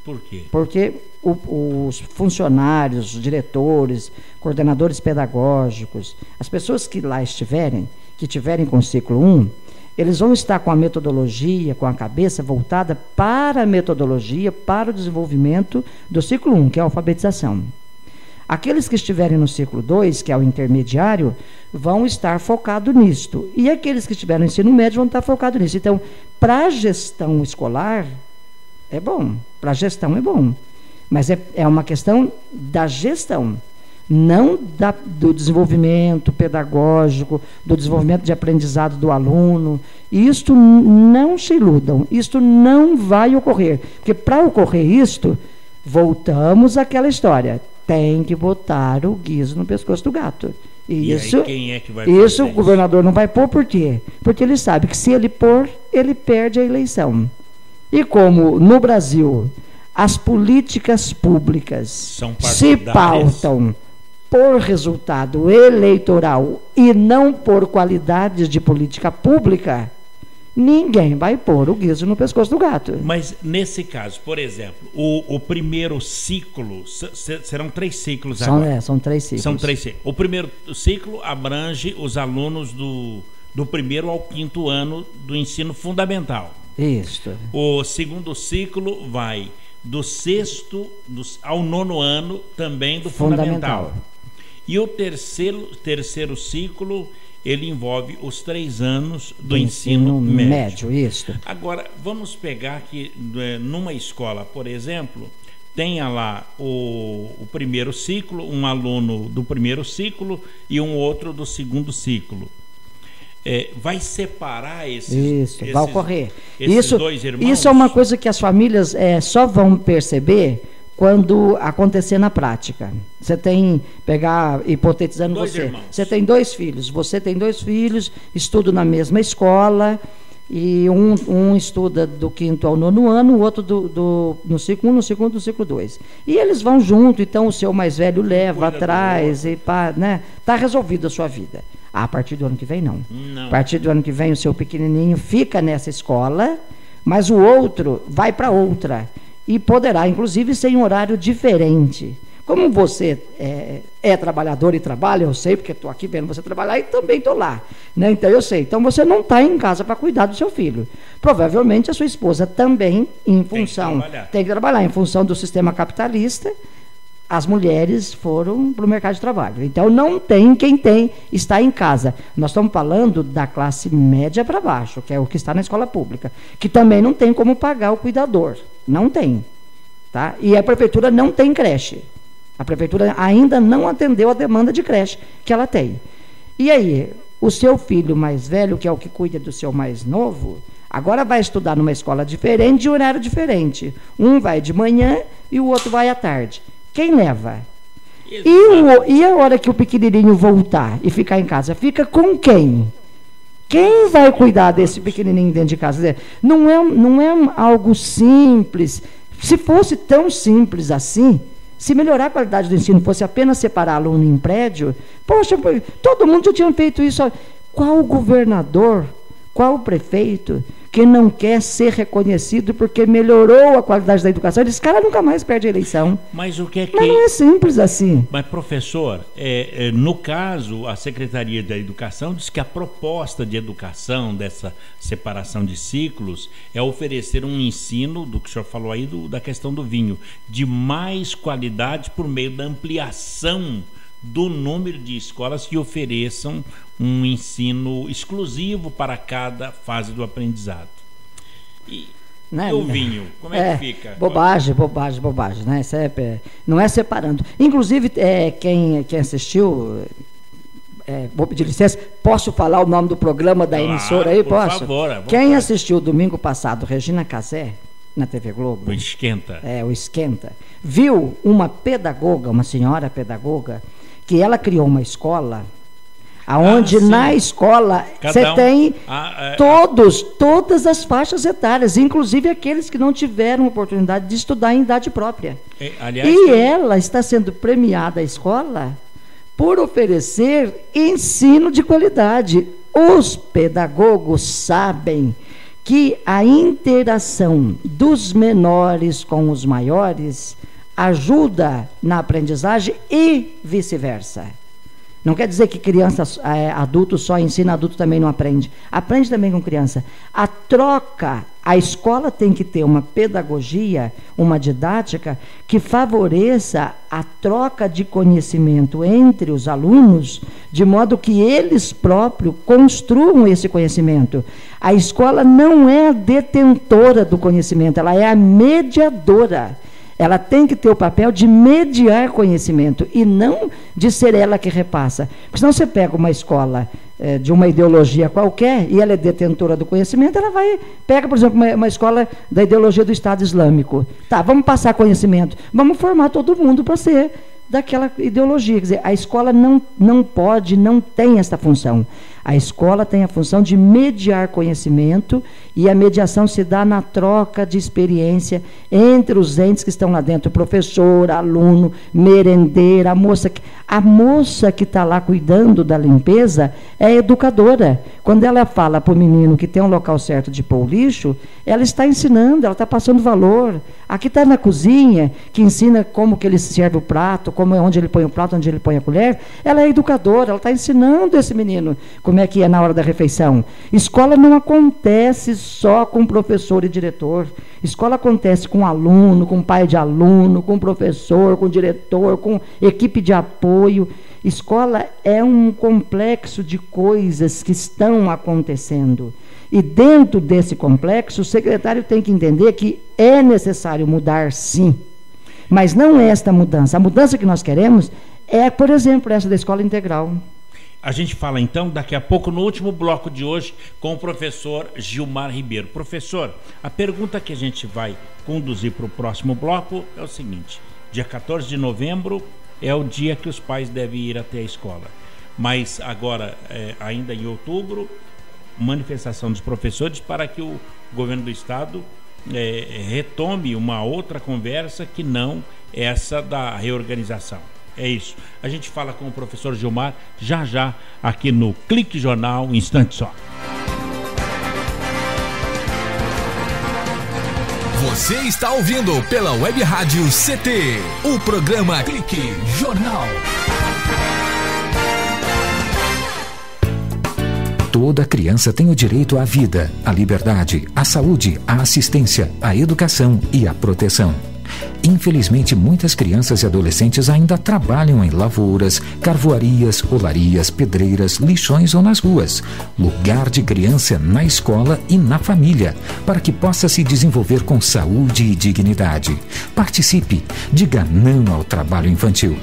Por quê? Porque os funcionários, os diretores, coordenadores pedagógicos, as pessoas que lá estiverem, que tiverem com o ciclo 1, eles vão estar com a metodologia, com a cabeça voltada para a metodologia, para o desenvolvimento do ciclo 1, que é a alfabetização. Aqueles que estiverem no ciclo 2, que é o intermediário, vão estar focados nisto. E aqueles que estiverem no ensino médio vão estar focados nisso. Então, para a gestão escolar, é bom. Para a gestão é bom. Mas é uma questão da gestão, não do desenvolvimento pedagógico, do desenvolvimento de aprendizado do aluno. Isto não se iludam, isto não vai ocorrer. Porque para ocorrer isto, voltamos àquela história. Tem que botar o guiso no pescoço do gato. Isso, e aí, quem é que vai isso o governador não vai pôr, por quê? Porque ele sabe que se ele pôr, ele perde a eleição. E como no Brasil as políticas públicas se pautam por resultado eleitoral e não por qualidade de política pública, ninguém vai pôr o guiso no pescoço do gato. Mas nesse caso, por exemplo, o primeiro ciclo, serão 3 ciclos agora. São 3 ciclos. São 3 ciclos. O primeiro ciclo abrange os alunos do primeiro ao 5º ano do ensino fundamental. Isso. O segundo ciclo vai do 6º ao 9º ano também do fundamental. E o terceiro ciclo, ele envolve os 3 anos do ensino médio. Isso. Agora, vamos pegar que numa escola, por exemplo, tenha lá o primeiro ciclo, um aluno do primeiro ciclo e um outro do segundo ciclo. Vai separar esses vai ocorrer. Esses dois irmãos? Isso é uma coisa que as famílias só vão perceber quando acontecer na prática. Você tem, hipotetizando você tem 2 filhos, você tem 2 filhos, estudam na mesma escola, e um estuda do 5º ao 9º ano, o outro no ciclo 1, no segundo, no ciclo 2. E eles vão junto, então o seu mais velho leva atrás, e tá resolvida a sua vida. A partir do ano que vem, não. A partir do ano que vem, o seu pequenininho fica nessa escola, mas o outro vai para outra. E poderá, inclusive, ser em horário diferente. Como você é trabalhador e trabalha, eu sei, porque estou aqui vendo você trabalhar e também estou lá. Né? Então, eu sei. Então, você não está em casa para cuidar do seu filho. Provavelmente, a sua esposa também, tem que trabalhar. Em função do sistema capitalista, as mulheres foram para o mercado de trabalho. Então, não tem quem está em casa. Nós estamos falando da classe média para baixo, que é o que está na escola pública, que também não tem como pagar o cuidador. Não tem. Tá? E a prefeitura não tem creche. A prefeitura ainda não atendeu a demanda de creche que ela tem. E aí, o seu filho mais velho, que é o que cuida do seu mais novo, agora vai estudar numa escola diferente, de horário diferente. Um vai de manhã e o outro vai à tarde. Quem leva? E a hora que o pequenininho voltar e ficar em casa, fica com quem? Quem vai cuidar desse pequenininho dentro de casa? Não é algo simples. Se fosse tão simples assim, se melhorar a qualidade do ensino fosse apenas separar aluno em prédio, poxa, todo mundo já tinha feito isso. Qual governador, qual prefeito que não quer ser reconhecido porque melhorou a qualidade da educação? Esse cara nunca mais perde a eleição. Mas o que é que... Mas não é simples assim. Mas, professor, no caso, a Secretaria da Educação diz que a proposta de educação dessa separação de ciclos é oferecer um ensino, do que o senhor falou aí, da questão do vinho, de mais qualidade por meio da ampliação do número de escolas que ofereçam um ensino exclusivo para cada fase do aprendizado. E o vinho, como é que fica? Bobagem, né? Isso não é separando. Inclusive, quem assistiu, vou pedir licença, posso falar o nome do programa da emissora aí? Posso? Por favor. Quem assistiu domingo passado, Regina Casé, na TV Globo. O Esquenta. O Esquenta. Viu uma pedagoga, uma senhora pedagoga, que ela criou uma escola, aonde na escola você tem todas as faixas etárias, inclusive aqueles que não tiveram oportunidade de estudar em idade própria. Ela está sendo premiada, a escola, por oferecer ensino de qualidade. Os pedagogos sabem que a interação dos menores com os maiores ajuda na aprendizagem e vice-versa. Não quer dizer que adulto só ensina, adulto também não aprende. Aprende também com criança. A troca, a escola tem que ter uma pedagogia, uma didática que favoreça a troca de conhecimento entre os alunos, de modo que eles próprios construam esse conhecimento. A escola não é a detentora do conhecimento, ela é a mediadora. Ela tem que ter o papel de mediar conhecimento e não de ser ela que repassa. Porque senão você pega uma escola de uma ideologia qualquer e ela é detentora do conhecimento, ela pega, por exemplo, uma escola da ideologia do Estado Islâmico. Tá, vamos passar conhecimento, vamos formar todo mundo para ser daquela ideologia. Quer dizer, a escola não pode, não tem essa função. A escola tem a função de mediar conhecimento e a mediação se dá na troca de experiência entre os entes que estão lá dentro, professor, aluno, merendeira, a moça que está lá cuidando da limpeza é educadora. Quando ela fala para o menino que tem um local certo de pôr o lixo, ela está ensinando, ela está passando valor. Aqui está na cozinha, que ensina como que ele serve o prato, onde ele põe o prato, onde ele põe a colher. Ela é educadora, ela está ensinando esse menino como é que é na hora da refeição. Escola não acontece só com professor e diretor. Escola acontece com aluno, com pai de aluno, com professor, com diretor, com equipe de apoio. Escola é um complexo de coisas que estão acontecendo. E dentro desse complexo, o secretário tem que entender que é necessário mudar, sim. Mas não é esta mudança. A mudança que nós queremos é, por exemplo, essa da escola integral. A gente fala então daqui a pouco no último bloco de hoje com o professor Gilmar Ribeiro. Professor, a pergunta que a gente vai conduzir para o próximo bloco é o seguinte: dia 14 de novembro é o dia que os pais devem ir até a escola, mas agora, ainda em outubro, manifestação dos professores para que o governo do estado retome uma outra conversa que não essa da reorganização. É isso. A gente fala com o professor Gilmar já aqui no Clique Jornal, um instante só. Você está ouvindo pela Web Rádio CT, o programa Clique Jornal. Toda criança tem o direito à vida, à liberdade, à saúde, à assistência, à educação e à proteção. Infelizmente, muitas crianças e adolescentes ainda trabalham em lavouras, carvoarias, olarias, pedreiras, lixões ou nas ruas. Lugar de criança é na escola e na família, para que possa se desenvolver com saúde e dignidade. Participe, diga não ao trabalho infantil.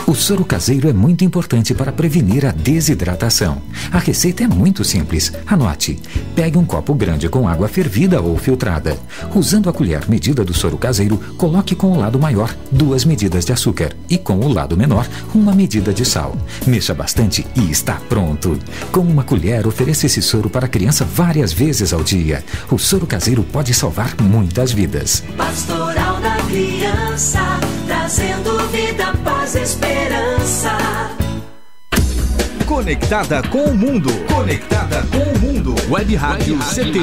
O soro caseiro é muito importante para prevenir a desidratação. A receita é muito simples. Anote. Pegue um copo grande com água fervida ou filtrada. Usando a colher medida do soro caseiro, coloque com o lado maior 2 medidas de açúcar e com o lado menor 1 medida de sal. Mexa bastante e está pronto. Com uma colher, ofereça esse soro para a criança várias vezes ao dia. O soro caseiro pode salvar muitas vidas. Pastoral da Criança, trazendo vida, paz, esperança. Conectada com o mundo. Conectada com o mundo. Web Rádio CT.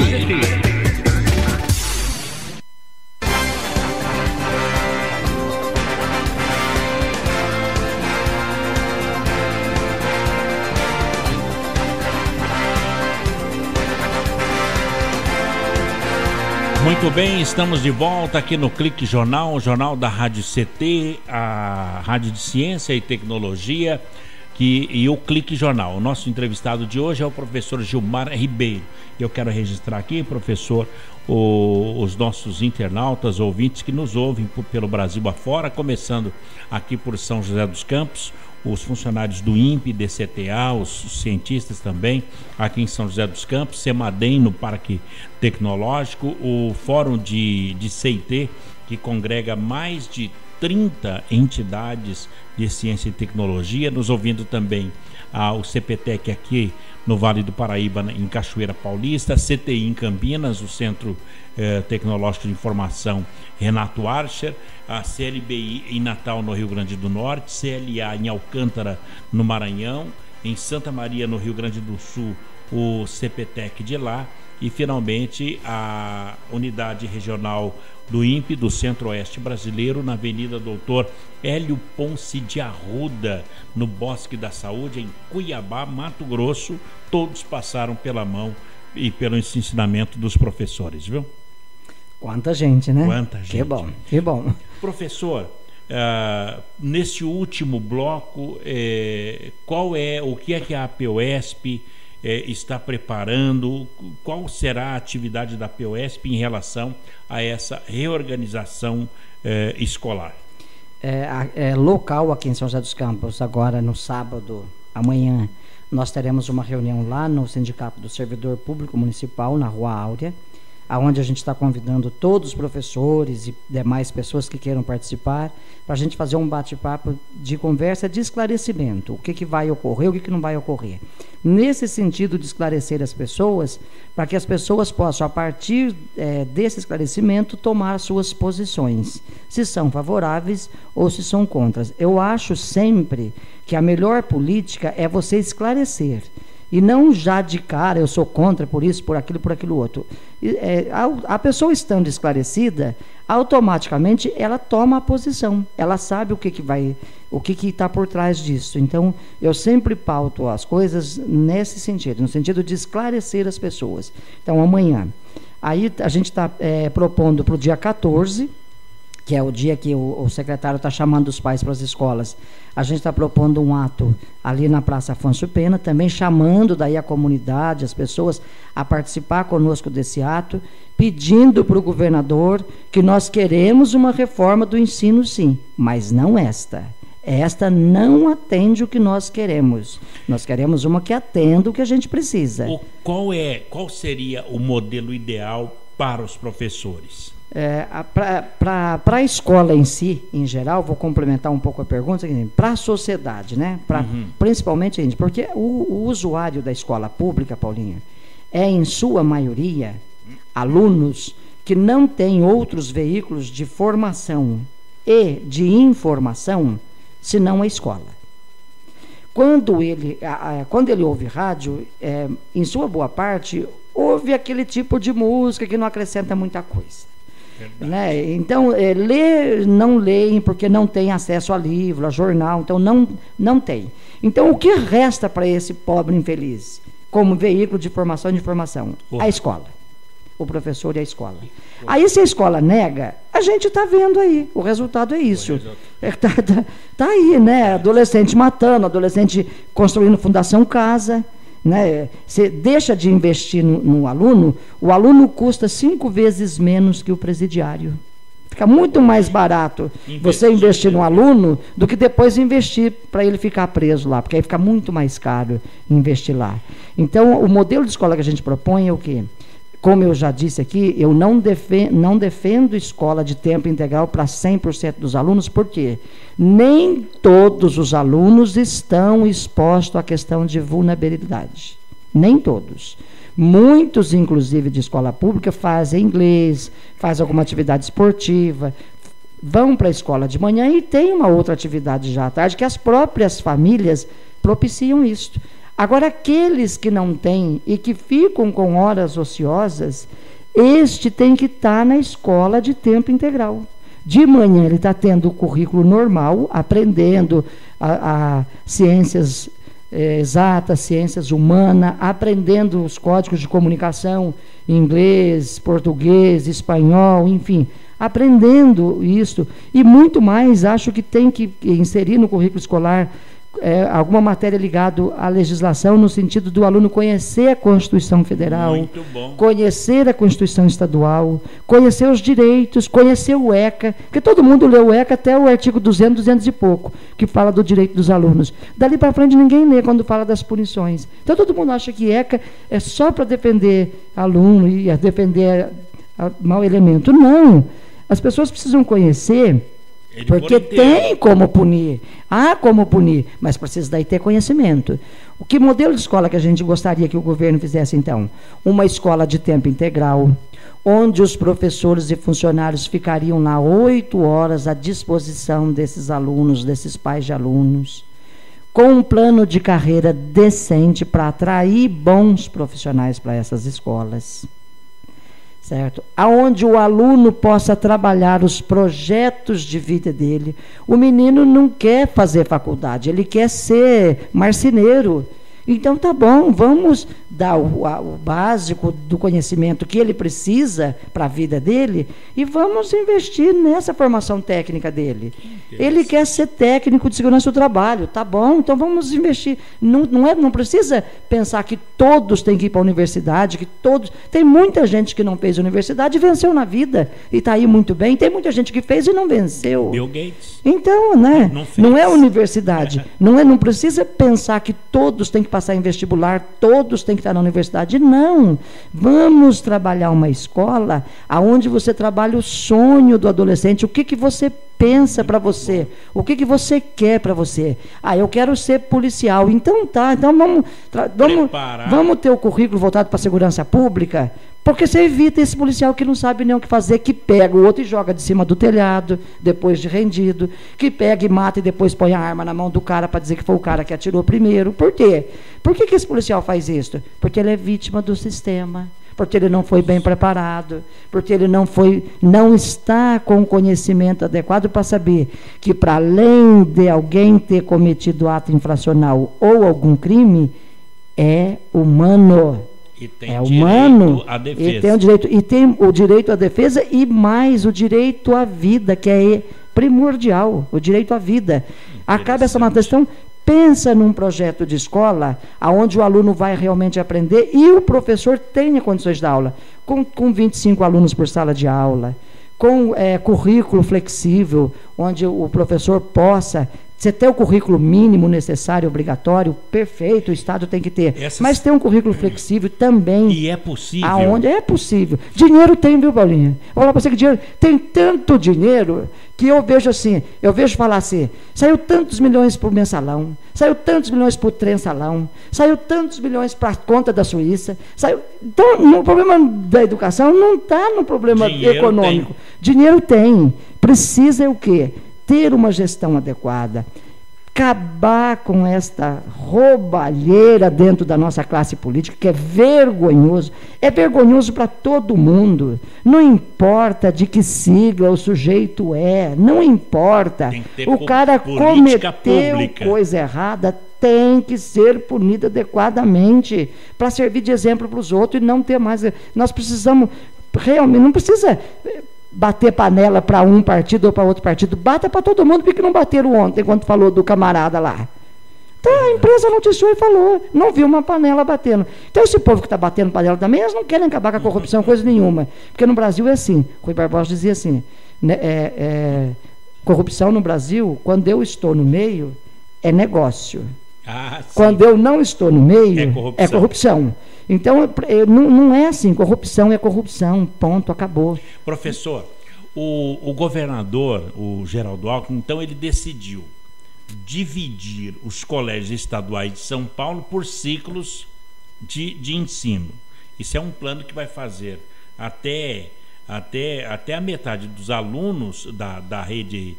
Muito bem, estamos de volta aqui no Clique Jornal, o jornal da Rádio CT, a Rádio de Ciência e Tecnologia, e o Clique Jornal. O nosso entrevistado de hoje é o professor Gilmar Ribeiro. Eu quero registrar aqui, professor, os nossos internautas, ouvintes que nos ouvem pelo Brasil afora, começando aqui por São José dos Campos, os funcionários do INPE, DCTA, os cientistas também, aqui em São José dos Campos, Semadem no Parque Tecnológico, o Fórum de CIT, que congrega mais de 30 entidades de ciência e tecnologia, nos ouvindo também o CPTEC aqui no Vale do Paraíba, em Cachoeira Paulista, CTI em Campinas, o Centro Tecnológico de Informação Renato Archer, a CLBI em Natal, no Rio Grande do Norte, CLA em Alcântara, no Maranhão, em Santa Maria, no Rio Grande do Sul, o CPTEC de lá, e finalmente a unidade regional do INPE do Centro-Oeste Brasileiro, na Avenida Doutor Hélio Ponce de Arruda, no Bosque da Saúde, em Cuiabá, Mato Grosso. Todos passaram pela mão e pelo ensinamento dos professores, viu? Quanta gente, né? Quanta gente. Que bom, que bom. Professor, nesse último bloco, o que é a APOESP está preparando? Qual será a atividade da POESP em relação a essa reorganização escolar? Local aqui em São José dos Campos, agora no sábado, amanhã, nós teremos uma reunião lá no Sindicato do Servidor Público Municipal, na Rua Áurea, onde a gente está convidando todos os professores e demais pessoas que queiram participar, para a gente fazer um bate-papo de conversa de esclarecimento, o que vai ocorrer, o que não vai ocorrer. Nesse sentido de esclarecer as pessoas, para que as pessoas possam, a partir desse esclarecimento, tomar suas posições, se são favoráveis ou se são contras. Eu acho sempre que a melhor política é você esclarecer, e não já de cara, eu sou contra por isso, por aquilo outro. A pessoa estando esclarecida, automaticamente ela toma a posição, ela sabe o que está por trás disso. Então, eu sempre pauto as coisas nesse sentido, no sentido de esclarecer as pessoas. Então, amanhã, aí a gente está propondo para o dia 14, que é o dia que o secretário está chamando os pais para as escolas, a gente está propondo um ato ali na Praça Afonso Pena, também chamando daí a comunidade, as pessoas a participar conosco desse ato, pedindo para o governador que nós queremos uma reforma do ensino, sim, mas não esta. Esta não atende o que nós queremos. Nós queremos uma que atenda o que a gente precisa. Qual seria o modelo ideal para os professores? Para a escola em si, em geral, vou complementar um pouco a pergunta, para a sociedade, né? Principalmente, porque o usuário da escola pública, Paulinha, é em sua maioria alunos que não têm outros veículos de formação e de informação senão a escola. Quando ele ouve rádio, em sua boa parte, ouve aquele tipo de música que não acrescenta muita coisa. Né? Então, não leem porque não tem acesso a livro, a jornal, então não tem. Então, o que resta para esse pobre infeliz como veículo de formação e de informação? A escola. O professor e a escola. Aí, se a escola nega, a gente está vendo aí, o resultado é isso. Tá aí, né? Adolescente matando, adolescente construindo fundação casa. Né? Você deixa de investir no aluno, o aluno custa 5 vezes menos que o presidiário. Fica muito mais barato você investir no aluno do que depois investir para ele ficar preso lá, porque aí fica muito mais caro investir lá. Então, o modelo de escola que a gente propõe é o quê? Como eu já disse aqui, eu não defendo escola de tempo integral para 100% dos alunos, porque nem todos os alunos estão expostos à questão de vulnerabilidade. Nem todos. Muitos, inclusive, de escola pública, fazem inglês, fazem alguma atividade esportiva, vão para a escola de manhã e tem uma outra atividade já à tarde, que as próprias famílias propiciam isso. Agora, aqueles que não têm e que ficam com horas ociosas, este tem que estar na escola de tempo integral. De manhã ele está tendo o currículo normal, aprendendo a ciências exatas, ciências humanas, aprendendo os códigos de comunicação, inglês, português, espanhol, enfim, aprendendo isso. E muito mais, acho que tem que inserir no currículo escolar alguma matéria ligada à legislação, no sentido do aluno conhecer a Constituição Federal, conhecer a Constituição Estadual, conhecer os direitos, conhecer o ECA, porque todo mundo lê o ECA até o artigo 200, 200 e pouco, que fala do direito dos alunos. Dali para frente ninguém lê quando fala das punições. Então todo mundo acha que ECA é só para defender aluno e defender mau elemento. Não! As pessoas precisam conhecer, porque tem como punir, há como punir, mas precisa daí ter conhecimento. O que modelo de escola que a gente gostaria que o governo fizesse, então? Uma escola de tempo integral, onde os professores e funcionários ficariam lá 8 horas à disposição desses alunos, desses pais de alunos, com um plano de carreira decente para atrair bons profissionais para essas escolas. Certo? Aonde o aluno possa trabalhar os projetos de vida dele. O menino não quer fazer faculdade, ele quer ser marceneiro. Então tá bom, vamos dar o básico do conhecimento que ele precisa para a vida dele e vamos investir nessa formação técnica dele. Ele quer ser técnico de segurança do trabalho, tá bom, então vamos investir. Não precisa pensar que todos têm que ir para a universidade, que todos... Tem muita gente que não fez universidade e venceu na vida e está aí muito bem. Tem muita gente que fez e não venceu. Bill Gates. Então, né? Não é universidade. Não precisa pensar que todos têm que passar em vestibular, todos têm que estar na universidade. Não. Vamos trabalhar uma escola onde você trabalha o sonho do adolescente. O que você pensa para você? O que você quer para você? Eu quero ser policial. Então tá. Então vamos ter o currículo voltado para a segurança pública, porque você evita esse policial que não sabe nem o que fazer, que pega o outro e joga de cima do telhado, depois de rendido, que pega e mata e depois põe a arma na mão do cara para dizer que foi o cara que atirou primeiro. Por quê? Por que esse policial faz isso? Porque ele é vítima do sistema, porque ele não foi bem preparado, porque ele não está com o conhecimento adequado para saber que, para além de alguém ter cometido ato infracional ou algum crime, é humano. E tem humano, à defesa. E tem o direito à defesa e mais o direito à vida, que é primordial, o direito à vida. Acaba essa manutenção. Pensa num projeto de escola onde o aluno vai realmente aprender e o professor tenha condições de aula, com 25 alunos por sala de aula, com currículo flexível, onde o professor possa... Você tem o currículo mínimo necessário, obrigatório, perfeito, o Estado tem que ter. Mas tem um currículo flexível também. E é possível. Aonde é possível. Dinheiro tem, viu, Paulinha? Vou falar para você que dinheiro... Tem tanto dinheiro que eu vejo falar assim, saiu tantos milhões por mensalão, saiu tantos milhões por trem-salão, saiu tantos milhões para a conta da Suíça, saiu... Então, o problema da educação não está no problema econômico. Dinheiro tem. Precisa o quê? Ter uma gestão adequada, acabar com esta roubalheira dentro da nossa classe política, que é vergonhoso para todo mundo, não importa de que sigla o sujeito não importa, o cara cometeu coisa errada, tem que ser punido adequadamente, para servir de exemplo para os outros e não ter mais, nós precisamos, realmente, não precisa... bater panela para um partido ou para outro partido, bata para todo mundo, porque não bateram ontem, quando falou do camarada lá. Então a empresa noticiou e falou, não viu uma panela batendo. Então esse povo que está batendo panela também, eles não querem acabar com a corrupção, coisa nenhuma. Porque no Brasil é assim, Rui Barbosa dizia assim, corrupção no Brasil, quando eu estou no meio, é negócio. Quando eu não estou no meio, é corrupção. Então, não é assim, corrupção é corrupção, ponto, acabou. Professor, o governador, o Geraldo Alckmin, então ele decidiu dividir os colégios estaduais de São Paulo por ciclos de ensino. Isso é um plano que vai fazer até a metade dos alunos da rede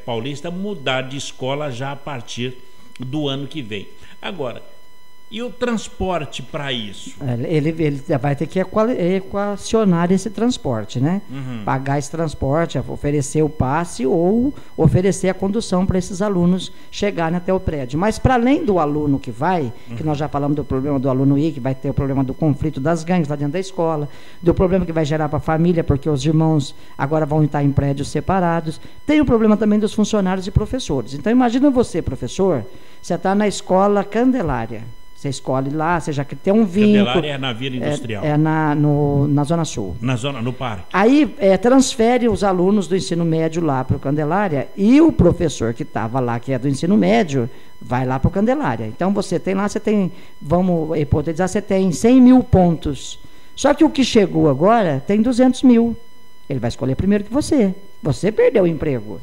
paulista mudar de escola já a partir do ano que vem. Agora, e o transporte para isso? Ele vai ter que equacionar esse transporte, né? Pagar esse transporte, oferecer o passe ou oferecer a condução para esses alunos chegarem até o prédio. Mas para além do aluno que vai, que nós já falamos do problema do aluno ir, que vai ter o problema do conflito das gangues lá dentro da escola, do problema que vai gerar para a família, porque os irmãos agora vão estar em prédios separados, tem o problema também dos funcionários e professores. Então imagina você, professor, você está na escola Candelária. Você escolhe lá, você já tem um vínculo. Candelária é na Vila Industrial. Na Zona Sul. No parque. Aí transfere os alunos do ensino médio lá para o Candelária e o professor que estava lá, que é do ensino médio, vai lá para o Candelária. Então você tem lá, vamos hipotetizar, você tem 100 mil pontos. Só que o que chegou agora tem 200 mil. Ele vai escolher primeiro que você. Você perdeu o emprego.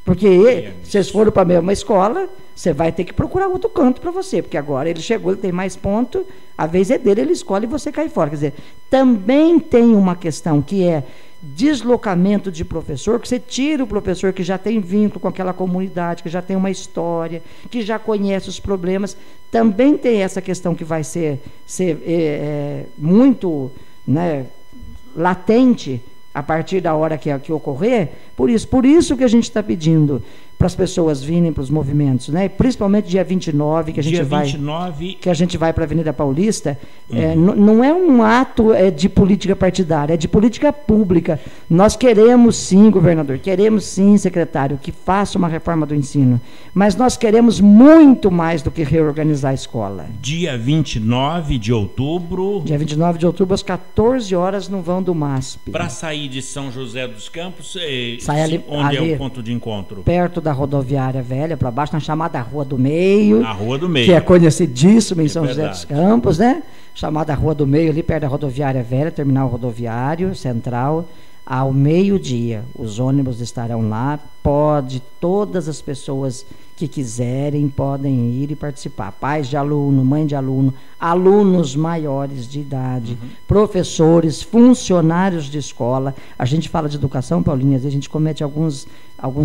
Porque vocês foram para a mesma escola, você vai ter que procurar outro canto para você, porque agora ele chegou, ele tem mais ponto, a vez é dele, ele escolhe e você cai fora. Quer dizer, também tem uma questão que é deslocamento de professor, que você tira o professor que já tem vínculo com aquela comunidade, que já tem uma história, que já conhece os problemas. Também tem essa questão que vai ser muito, né, latente a partir da hora que ocorrer. Por isso que a gente está pedindo, para as pessoas virem para os movimentos, né? Principalmente dia 29, que a gente vai para a Avenida Paulista, não é um ato de política partidária, é de política pública. Nós queremos sim, governador, queremos sim, secretário, que faça uma reforma do ensino, mas nós queremos muito mais do que reorganizar a escola. Dia 29 de outubro. Dia 29 de outubro, às 14 horas, no vão do MASP. Para sair de São José dos Campos, onde é o ponto de encontro? Perto da rodoviária velha, para baixo, na chamada Rua do Meio. A Rua do Meio. Que é conhecidíssima em São José dos Campos, né? Chamada Rua do Meio, ali perto da rodoviária velha, terminal rodoviário central. Ao meio-dia, os ônibus estarão lá. Todas as pessoas que quiserem podem ir e participar. Pais de aluno, mãe de aluno, alunos maiores de idade, professores, funcionários de escola. A gente fala de educação, Paulinho, às vezes a gente comete alguns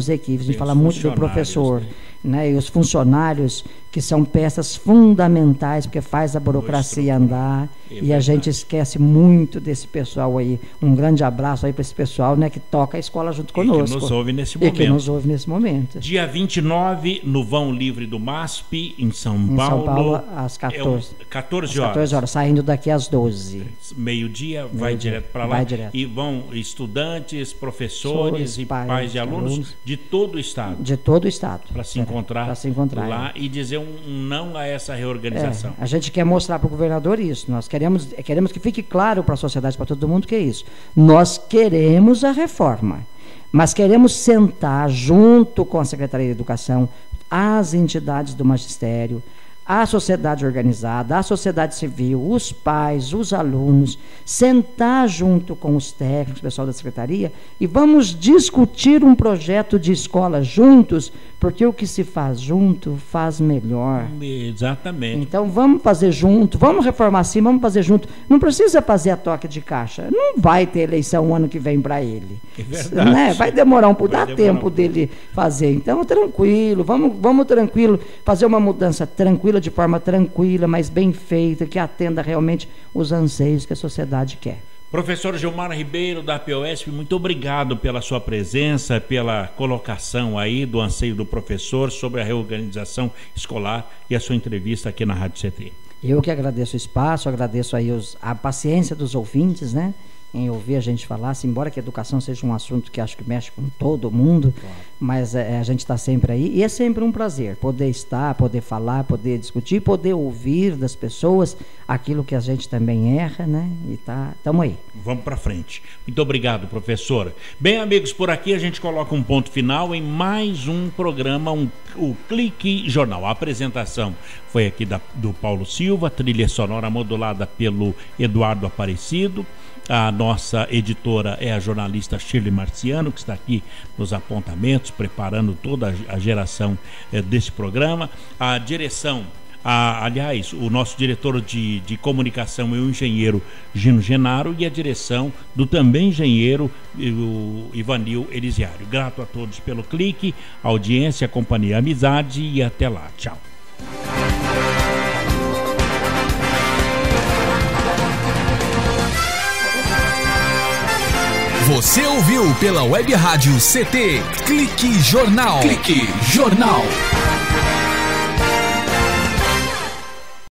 equívocos. A gente fala muito do professor, né? E os funcionários, que são peças fundamentais, porque faz a burocracia andar. E a gente esquece muito desse pessoal aí. Um grande abraço aí para esse pessoal, né, que toca a escola junto conosco. Que nos ouve nesse momento. E que nos ouve nesse momento. Dia 29, no Vão Livre do MASP, em São Paulo. Em São Paulo, às 14. 14 horas. 14 horas, saindo daqui às 12. Meio-dia, vai direto para lá. Vai direto. E vão estudantes, professores e pais de alunos de todo o estado. De todo o estado. Para se encontrar lá e dizer um não a essa reorganização. A gente quer mostrar para o governador isso. Nós queremos que fique claro para a sociedade, para todo mundo, que é isso. Nós queremos a reforma, mas queremos sentar junto com a Secretaria de Educação, as entidades do magistério, a sociedade organizada, a sociedade civil, os pais, os alunos, sentar junto com os técnicos, o pessoal da secretaria, e vamos discutir um projeto de escola juntos, porque o que se faz junto faz melhor. Exatamente. Então vamos fazer junto, vamos reformar assim, vamos fazer junto. Não precisa fazer a toque de caixa. Não vai ter eleição o ano que vem para ele. É verdade. Né? Vai demorar um pouco, dá tempo dele fazer. Então, tranquilo, vamos tranquilo, fazer uma mudança tranquila, de forma tranquila, mas bem feita, que atenda realmente os anseios que a sociedade quer. Professor Gilmar Ribeiro, da POSP, muito obrigado pela sua presença, pela colocação aí do anseio do professor sobre a reorganização escolar e a sua entrevista aqui na Rádio CT. Eu que agradeço o espaço, agradeço aí a paciência dos ouvintes, né? Em ouvir a gente falar, assim, embora que a educação seja um assunto que acho que mexe com todo mundo, claro. Mas a gente está sempre aí, e é sempre um prazer poder estar, poder falar, poder discutir, poder ouvir das pessoas aquilo que a gente também erra, né? E estamos aí. Vamos para frente. Muito obrigado, professora. Bem, amigos, por aqui a gente coloca um ponto final em mais um programa, o Clique Jornal. A apresentação foi aqui do Paulo Silva, trilha sonora modulada pelo Eduardo Aparecido. A nossa editora é a jornalista Shirley Marciano, que está aqui nos apontamentos, preparando toda a geração desse programa. A direção, aliás, o nosso diretor de comunicação é o engenheiro Gino Genaro, e a direção do também engenheiro o Ivanil Elisiário. Grato a todos pelo clique, audiência, companhia, amizade, e até lá. Tchau. Você ouviu pela Web Rádio CT Clique Jornal. Clique Jornal.